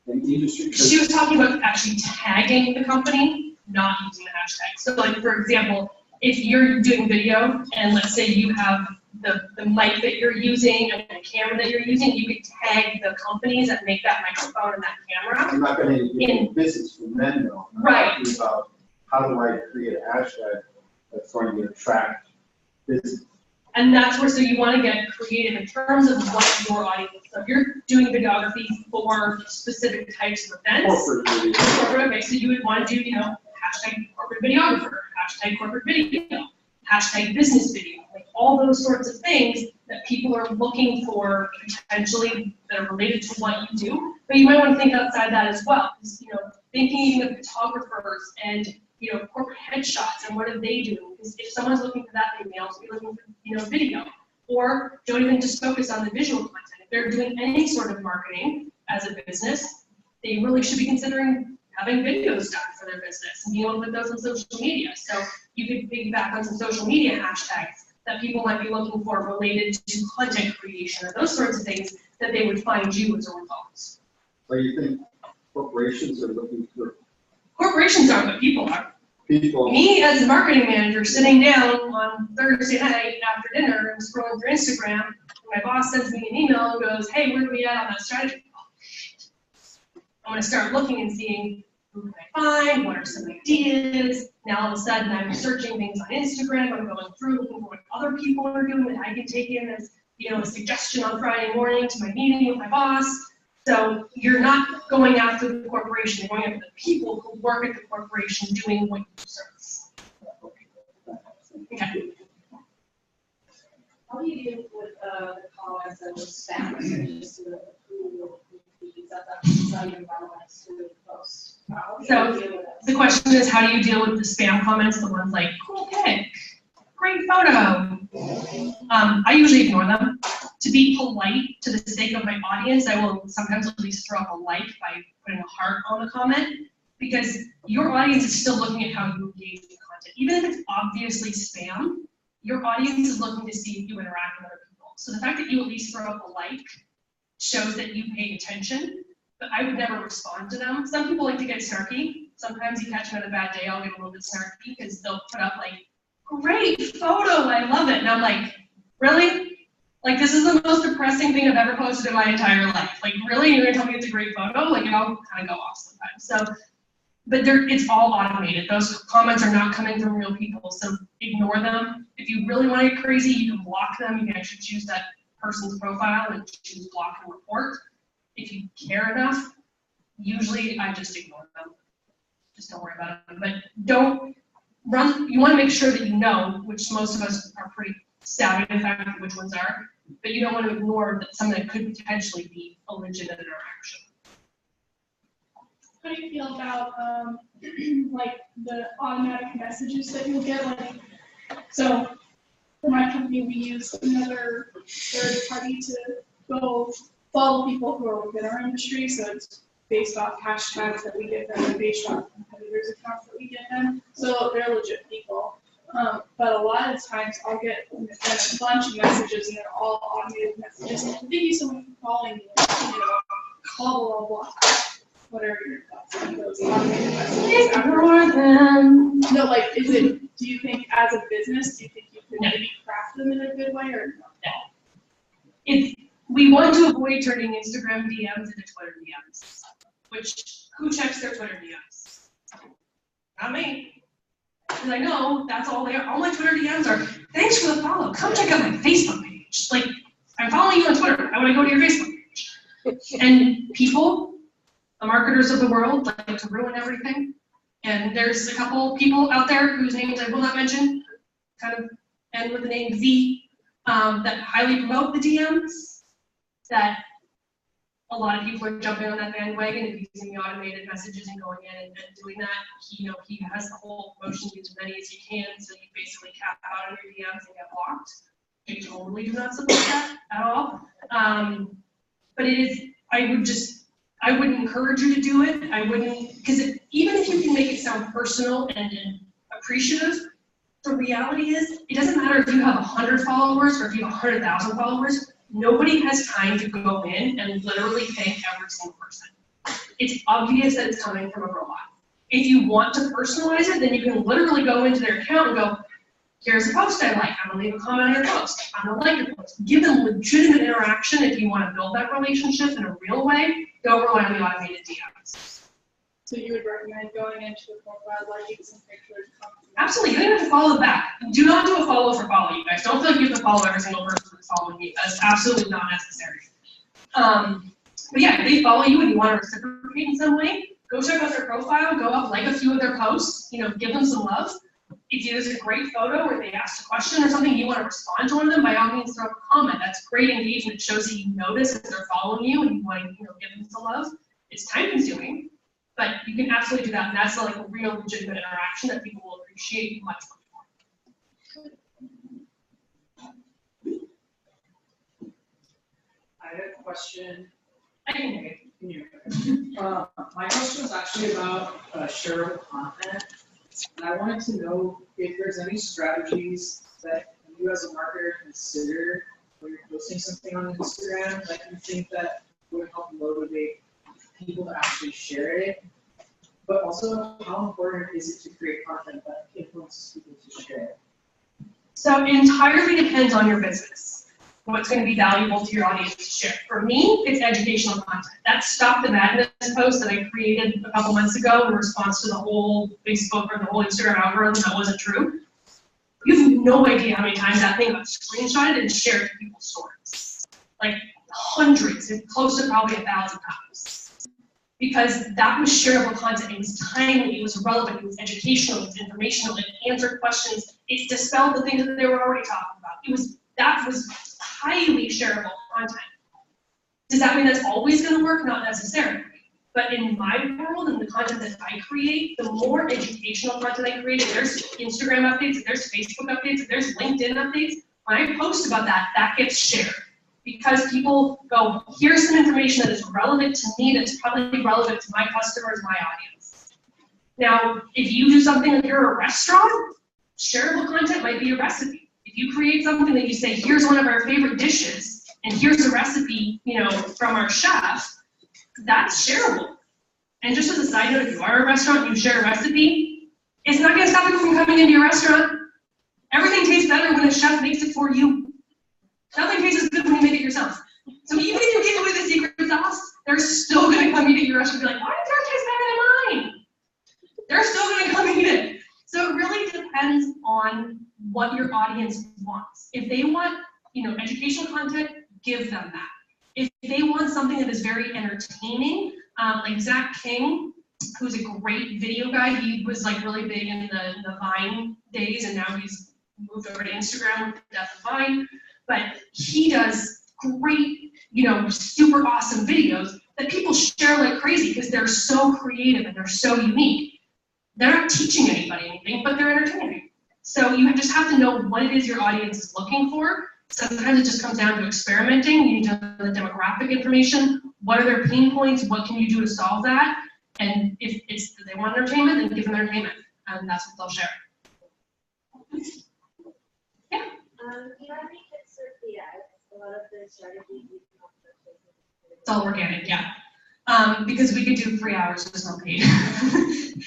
an industry? She was talking about actually tagging the company, not using the hashtag. So like, for example, if you're doing video and let's say you have the mic that you're using and the camera that you're using, you could tag the companies that make that microphone and that camera. I'm not gonna get any business from them though. I'm Right. talking about how do I create a hashtag that's going to attract business? And that's where, so you want to get creative in terms of what your audience is. So if you're doing videography for specific types of events. Corporate video. Corporate, okay, so you would want to do, you know, hashtag corporate videographer, hashtag corporate video, hashtag business video, like all those sorts of things that people are looking for potentially that are related to what you do. But you might want to think outside that as well. Because, you know, thinking of photographers and, you know, corporate headshots and what do they do? Because if someone's looking for that, they may also be looking for, you know, video. Or don't even just focus on the visual content. If they're doing any sort of marketing as a business, they really should be considering having videos done for their business and being able to put those on social media. So you could piggyback on some social media hashtags that people might be looking for related to content creation or those sorts of things that they would find you as a result. So you think corporations are looking for? Corporations aren't, but people are. People. Me as a marketing manager sitting down on Thursday night after dinner and scrolling through Instagram, and my boss sends me an email and goes, hey, where are we at on that strategy? Oh, shit. I'm gonna start looking and seeing who can I find, what are some ideas. Now all of a sudden I'm searching things on Instagram, I'm going through looking for what other people are doing that I can take in as, you know, a suggestion on Friday morning to my meeting with my boss. So you're not going after the corporation, you're going after the people who work at the corporation doing what you service. Okay. How do you deal with the comments that were spam, so just to who that's not even relevant to the post? How do you deal with that? The question is, how do you deal with the spam comments, the ones like, cool pic, great photo? I usually ignore them. To be polite to the sake of my audience, I will sometimes at least throw up a like by putting a heart on the comment, because your audience is still looking at how you engage with content. Even if it's obviously spam, your audience is looking to see if you interact with other people. So the fact that you at least throw up a like shows that you pay attention, but I would never respond to them. Some people like to get snarky. Sometimes you catch me on a bad day, I'll get a little bit snarky because they'll put up like, great photo, I love it. And I'm like, really? Like, this is the most depressing thing I've ever posted in my entire life. Like, really? You're gonna tell me it's a great photo? Like, I'll kind of go off sometimes. So, but it's all automated. Those comments are not coming from real people, so ignore them. If you really want to get crazy, you can block them. You can actually choose that person's profile and choose block and report. If you care enough, usually I just ignore them. Just don't worry about it. But don't run, you want to make sure that you know, which most of us are pretty savvy in fact which ones are, but you don't want to ignore that something that could potentially be a legitimate interaction. How do you feel about like the automatic messages that you'll get? Like, so for my company, we use another third party to go follow people who are within our industry. So it's based off hashtags that we get them and based off competitors' accounts that we get them. So they're legit people. But a lot of times I'll get a bunch of messages and they're all automated messages. Thank you so much for calling me. You know, blah, blah, blah. What are your thoughts on those automated messages? Ignore them. No, like, do you think as a business, do you think you could maybe craft them in a good way or no? We want to avoid turning Instagram DMs into Twitter DMs, which, who checks their Twitter DMs? Not me. Because I know that's all they are. All my Twitter DMs are, thanks for the follow. Come check out my Facebook page. Like, I'm following you on Twitter. I want to go to your Facebook page. And people, the marketers of the world, like to ruin everything. And there's a couple people out there whose names I will not mention, kind of end with the name Z, that highly promote the DMs, that a lot of people are jumping on that bandwagon and using the automated messages and going in and doing that. He has the whole motion to use as many as you can, so you basically cap out on your DMs and get blocked. I totally do not support that at all. But it is, I wouldn't encourage you to do it. I wouldn't, because even if you can make it sound personal and appreciative, the reality is, it doesn't matter if you have 100 followers or if you have 100,000 followers, nobody has time to go in and literally ping every single person. It's obvious that it's coming from a robot. If you want to personalize it, then you can literally go into their account and go, here's a post I like, I'm gonna leave a comment on your post, I'm gonna like your post. Give them legitimate interaction if you wanna build that relationship in a real way, don't rely on the automated DMs. So you would recommend going into the profile, liking some pictures? Absolutely, you don't even have to follow them back. Do not do a follow for follow, you guys. Don't feel like you have to follow every single person that's following you. That's absolutely not necessary. But yeah, if they follow you and you want to reciprocate in some way, go check out their profile, go up, like a few of their posts, give them some love. If there's a great photo or they asked a question or something, you want to respond to one of them, by all means throw up a comment. That's great engagement. It shows that you notice that they're following you and you want to give them some love. It's time consuming, but you can absolutely do that, and that's like a real legitimate interaction that people will appreciate much more. I had a question. I can hear you. My question was actually about shareable content, and I wanted to know if there's any strategies that you as a marketer consider when you're posting something on Instagram that you think that would help motivate people to actually share it, but also how important is it to create content that influences people to share it? So it entirely depends on your business. What's going to be valuable to your audience to share. For me, it's educational content. That Stop the Madness post that I created a couple months ago in response to the whole Facebook or the whole Instagram algorithm that wasn't true. You have no idea how many times that thing got screenshotted and shared to people's stories. Like hundreds, and close to probably 1,000 times. Because that was shareable content. It was timely, it was relevant, it was educational, it was informational, it answered questions, it dispelled the things that they were already talking about. That was highly shareable content. Does that mean that's always going to work? Not necessarily. But in my world and the content that I create, the more educational content I create, if there's Instagram updates, if there's Facebook updates, if there's LinkedIn updates, when I post about that, that gets shared. Because people go, here's some information that is relevant to me, that's probably relevant to my customers, my audience. Now, if you do something like you're a restaurant, shareable content might be a recipe. If you create something that you say, here's one of our favorite dishes, and here's a recipe, from our chef, that's shareable. And just as a side note, if you are a restaurant and you share a recipe, it's not gonna stop people from coming into your restaurant. Everything tastes better when a chef makes it for you. Nothing tastes as good when you make it yourself. So even if you give away the secret sauce, they're still gonna come eat at your restaurant and be like, why does yours taste better than mine? They're still gonna come eat it. So it really depends on what your audience wants. If they want, educational content, give them that. If they want something that is very entertaining, like Zach King, who's a great video guy, he was like really big in the Vine days, and now he's moved over to Instagram with the death of Vine. But he does great, super awesome videos that people share like crazy because they're so creative and they're so unique. They're not teaching anybody anything, but they're entertaining. So you just have to know what it is your audience is looking for. Sometimes it just comes down to experimenting. You need to know the demographic information. What are their pain points? What can you do to solve that? And if they want entertainment, then give them entertainment, and that's what they'll share. Yeah. Do you have any tips for the ads? A lot of the strategies you come up with. It's all organic, yeah. Because we could do 3 hours with no paid.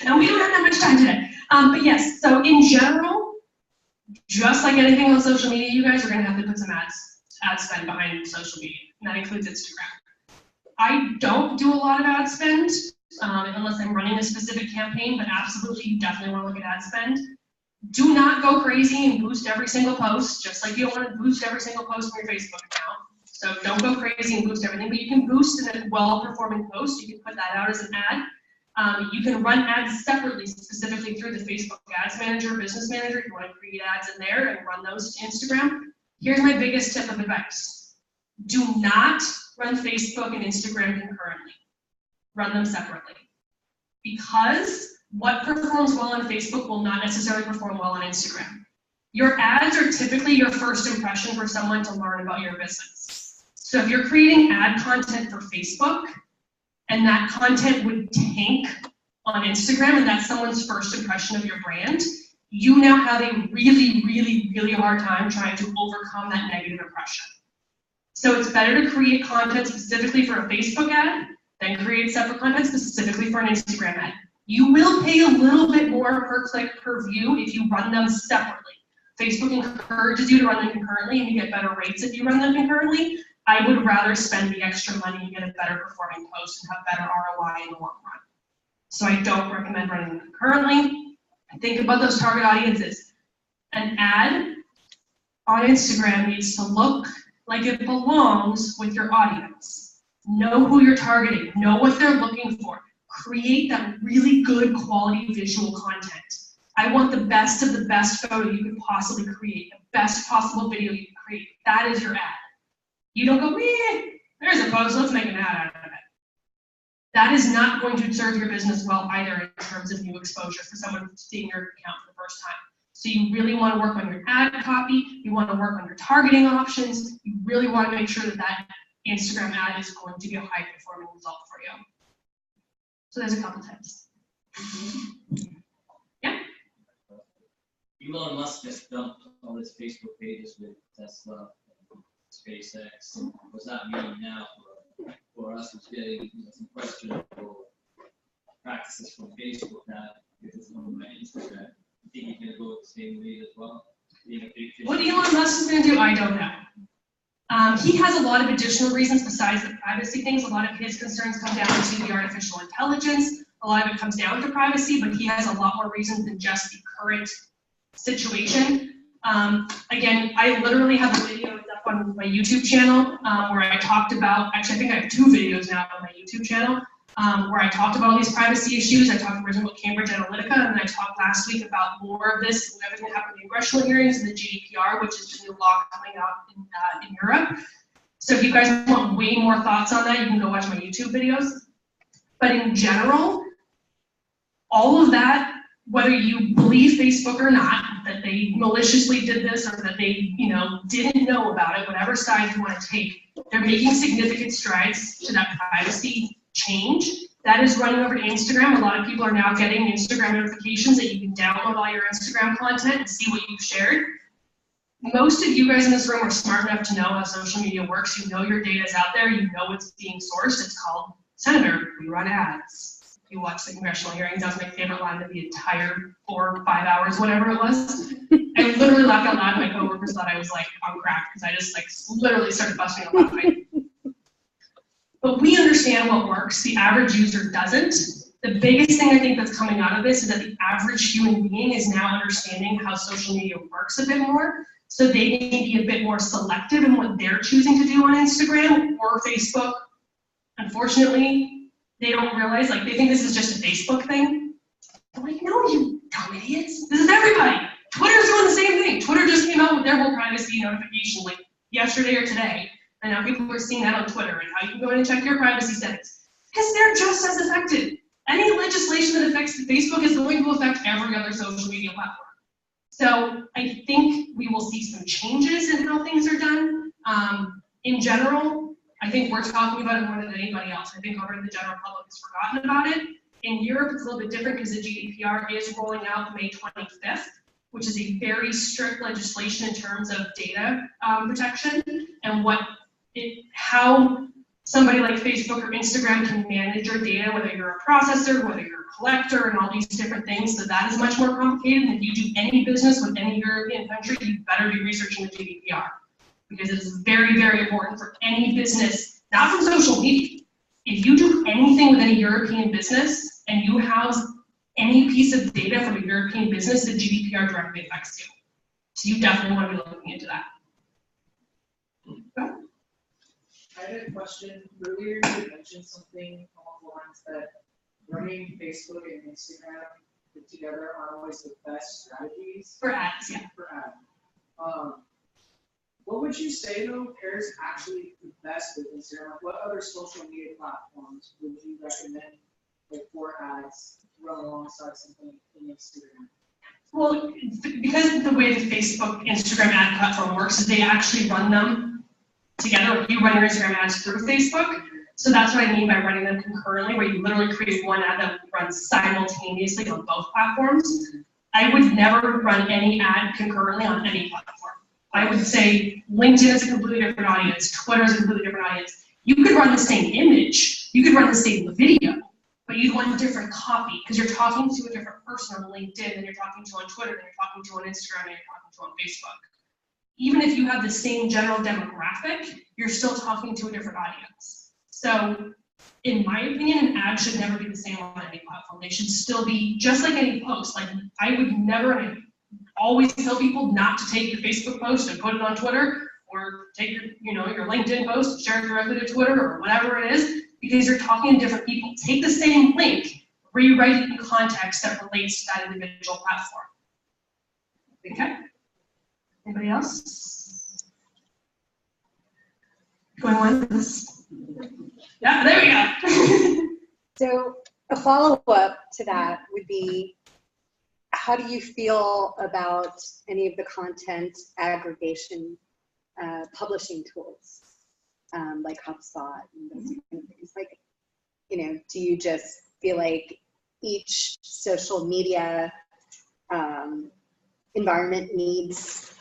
And we don't have that much time today. But yes, so in general, just like anything on social media, you guys are gonna have to put some ad spend behind social media, and that includes Instagram. I don't do a lot of ad spend, unless I'm running a specific campaign, but absolutely, you definitely wanna look at ad spend. Do not go crazy and boost every single post, just like you don't wanna boost every single post from your Facebook account. So don't go crazy and boost everything, but you can boost in a well-performing post. You can put that out as an ad. You can run ads separately, specifically through the Facebook Ads Manager, Business Manager. You want to create ads in there and run those to Instagram. Here's my biggest tip of advice. Do not run Facebook and Instagram concurrently. Run them separately. Because what performs well on Facebook will not necessarily perform well on Instagram. Your ads are typically your first impression for someone to learn about your business. So if you're creating ad content for Facebook, and that content would tank on Instagram, and that's someone's first impression of your brand, you now have a really, really, really hard time trying to overcome that negative impression. So it's better to create content specifically for a Facebook ad than create separate content specifically for an Instagram ad. You will pay a little bit more per click per view if you run them separately. Facebook encourages you to run them concurrently and you get better rates if you run them concurrently. I would rather spend the extra money and get a better performing post and have better ROI in the long run. So I don't recommend running them concurrently. Think about those target audiences. An ad on Instagram needs to look like it belongs with your audience. Know who you're targeting, know what they're looking for. Create that really good quality visual content. I want the best of the best photo you could possibly create, the best possible video you can create. That is your ad. You don't go, there's a post, let's make an ad out of it. That is not going to serve your business well either in terms of new exposure for someone seeing your account for the first time. So you really want to work on your ad copy, you want to work on your targeting options, you really want to make sure that that Instagram ad is going to be a high performing result for you. So there's a couple tips. Yeah? Elon Musk just dumped all his Facebook pages with Tesla and SpaceX. What's that mean now for us who's getting some questionable practices from Facebook that if it's on my Instagram? You think he's gonna go the same way as well? What Elon Musk is going to do, I don't know. He has a lot of additional reasons besides the privacy things. A lot of his concerns come down to the artificial intelligence. A lot of it comes down to privacy, but he has a lot more reasons than just the current situation. Again, I literally have a video up on my YouTube channel where I talked about, actually I think I have 2 videos now on my YouTube channel where I talked about all these privacy issues. I talked originally about Cambridge Analytica, and then I talked last week about more of this, everything that happened in the congressional hearings and the GDPR, which is the new law coming out in Europe. So if you guys want way more thoughts on that, you can go watch my YouTube videos. But in general, all of that, whether you believe Facebook or not, that they maliciously did this or that they, didn't know about it, whatever side you want to take, they're making significant strides to that privacy change. That is running over to Instagram. A lot of people are now getting Instagram notifications that you can download all your Instagram content and see what you've shared. Most of you guys in this room are smart enough to know how social media works. You know your data is out there. You know it's being sourced. It's called Senator, we run ads. If you watch the congressional hearings, that was my favorite line of the entire 4 or 5 hours, whatever it was. I literally laughed out loud. My coworkers thought I was like on crack because I just literally started busting out laughing. But we understand what works. The average user doesn't. The biggest thing I think that's coming out of this is that the average human being is now understanding how social media works a bit more. So they can be a bit more selective in what they're choosing to do on Instagram or Facebook. Unfortunately, they don't realize, they think this is just a Facebook thing. I'm like, no, you dumb idiots. This is everybody. Twitter's doing the same thing. Twitter just came out with their whole privacy notification yesterday or today. And now people are seeing that on Twitter and how you can go in and check your privacy settings. Because they're just as affected. Any legislation that affects Facebook is going to affect every other social media platform. So I think we will see some changes in how things are done. In general, I think we're talking about it more than anybody else. I think already the general public has forgotten about it. In Europe, it's a little bit different because the GDPR is rolling out May 25th, which is a very strict legislation in terms of data protection and how somebody like Facebook or Instagram can manage your data, whether you're a processor, whether you're a collector, and all these different things. So that is much more complicated. And if you do any business with any European country, you better be researching the GDPR because it is very, very important for any business, not from social media. If you do anything with any European business and you have any piece of data from a European business, the GDPR directly affects you. So you definitely want to be looking into that. I had a question. Earlier, you mentioned something along the lines that running Facebook and Instagram together are always the best strategies. For ads, yeah. For ads. What would you say, though, pairs actually the best with Instagram? What other social media platforms would you recommend for ads run alongside something in Instagram? Well, because the way the Facebook, Instagram ad platform works is they actually run them together. You run your Instagram ads through Facebook. So that's what I mean by running them concurrently, where you literally create one ad that runs simultaneously on both platforms. I would never run any ad concurrently on any platform. I would say LinkedIn is a completely different audience, Twitter is a completely different audience. You could run the same image, you could run the same video, but you'd want different copy because you're talking to a different person on LinkedIn than you're talking to on Twitter, than you're talking to on Instagram, and you're talking to on Facebook. Even if you have the same general demographic, you're still talking to a different audience. So in my opinion, an ad should never be the same on any platform. They should still be just like any post. Like I would never, and I always tell people not to take your Facebook post and put it on Twitter, or take your, your LinkedIn post and share it directly to Twitter or whatever it is, because you're talking to different people. Take the same link, rewrite it in context that relates to that individual platform. Okay? Anybody else? Going once? Yeah, there we go. So a follow-up to that would be, how do you feel about any of the content aggregation publishing tools, like HubSpot and those kind of things? Like, do you just feel like each social media environment needs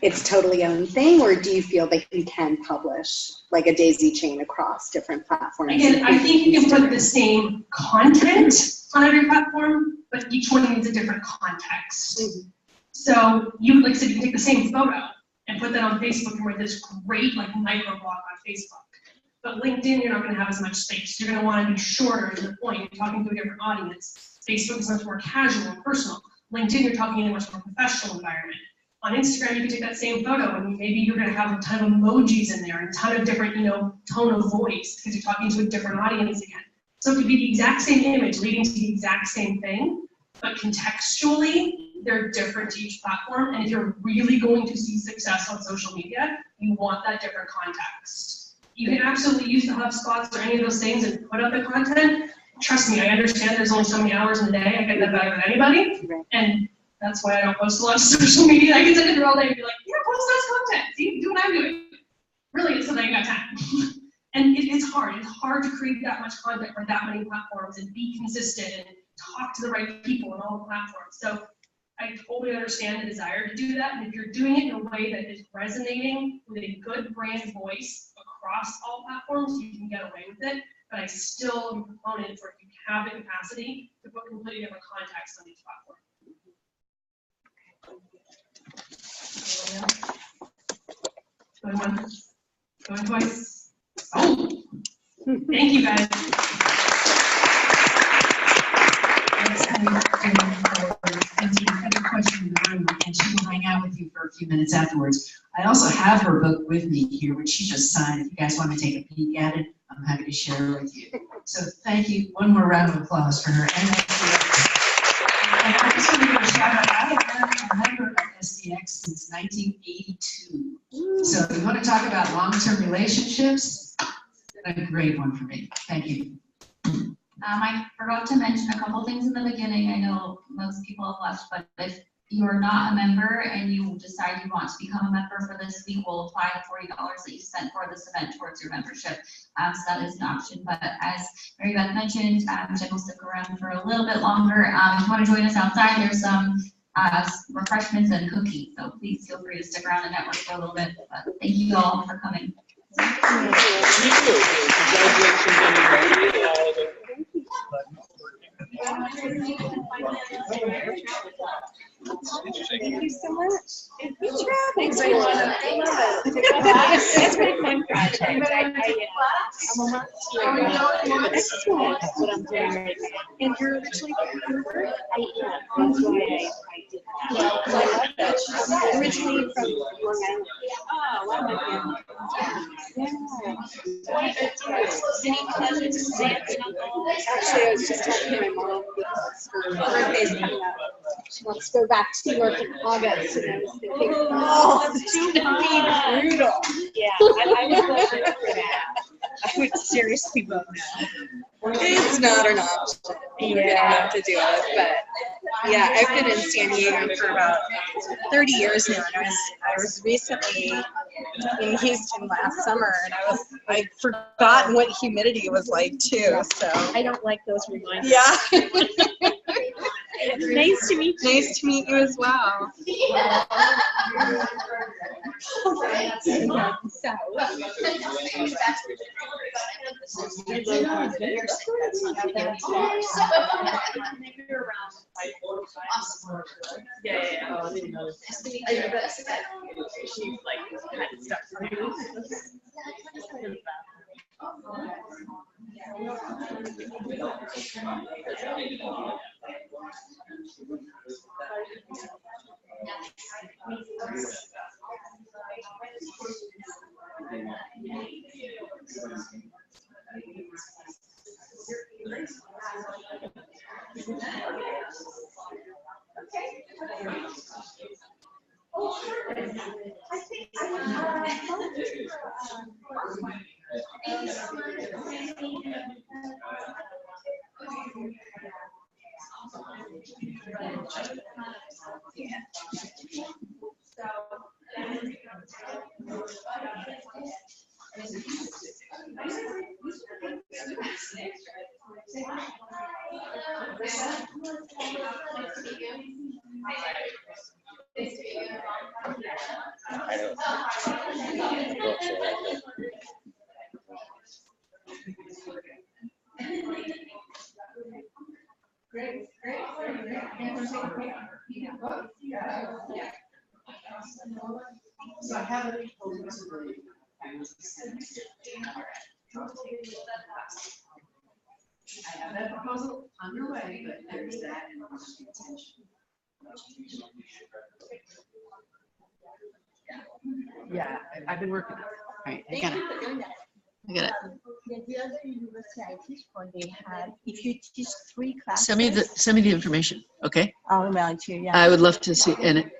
its totally own thing, or do you feel that you can publish like a daisy chain across different platforms? Again, I think you can put the same content on every platform, but each one needs a different context. Mm-hmm. So you, like I said, you can take the same photo and put that on Facebook and write this great microblog on Facebook. But LinkedIn, you're not going to have as much space. You're going to want to be shorter to the point. You're talking to a different audience. Facebook is much more casual and personal. LinkedIn, you're talking in a much more professional environment. On Instagram, you can take that same photo and maybe you're going to have a ton of emojis in there and a ton of different, tone of voice because you're talking to a different audience again. So it could be the exact same image leading to the exact same thing, but contextually, they're different to each platform. And if you're really going to see success on social media, you want that different context. You can absolutely use the HubSpots or any of those things and put up the content. Trust me, I understand there's only so many hours in the day. I get that better than anybody. And that's why I don't post a lot of social media. I can sit there all day and be like, yeah, post those content. See, do what I'm doing. Really, it's something I got time. And it's hard. It's hard to create that much content for that many platforms and be consistent and talk to the right people on all the platforms. So I totally understand the desire to do that. And if you're doing it in a way that is resonating with a good brand voice across all platforms, you can get away with it. But I still am a proponent for if you have the capacity to put completely different context on each platform. Going once, going twice. Oh, thank you guys. Another question in the room, and she will hang out with you for a few minutes afterwards. I also have her book with me here, which she just signed. If you guys want to take a peek at it, I'm happy to share it with you. So thank you. One more round of applause for her. And I just want to give a shout out. I have been a member of SDX since 1982. So if you want to talk about long-term relationships, it's been a great one for me. Thank you. I forgot to mention a couple things in the beginning. I know most people have left, but if you're not a member and you decide you want to become a member for this week, we'll apply the $40 that you spent for this event towards your membership. So that is an option. But as Mary Beth mentioned, Jen will stick around for a little bit longer. If you want to join us outside, there's some refreshments and cookies. So please feel free to stick around and network for a little bit. But thank you all for coming. Thank you so much. Thanks, everyone. I love it. It's been a fun project. I'm a month here. That's what I'm doing right now. And you're originally from Denver? I am. That's why I did that. I love that. I'm originally from Long Island. Oh, wow. Actually, I was just talking to my mom because her birthday's coming up. She wants to go back to New York in August, and I was thinking, oh, it's too brutal. Yeah, I would vote for that. I would seriously vote no. It's not an option. You're gonna have to do it, but yeah, I've been in San Diego for about 30 years now, and I was recently in Houston last summer, and I'd forgotten what humidity was like too. So I don't like those reminders. Yeah. Nice to meet you. Nice to meet you as well. So I have a proposal to I have that proposal underway, but there's that and intention. Yeah, I've been working. All right, I got it. I got it. The other university I teach for, they have, if you teach 3 classes. Send me the information, okay? I'll email it to you, yeah. I would love to see, and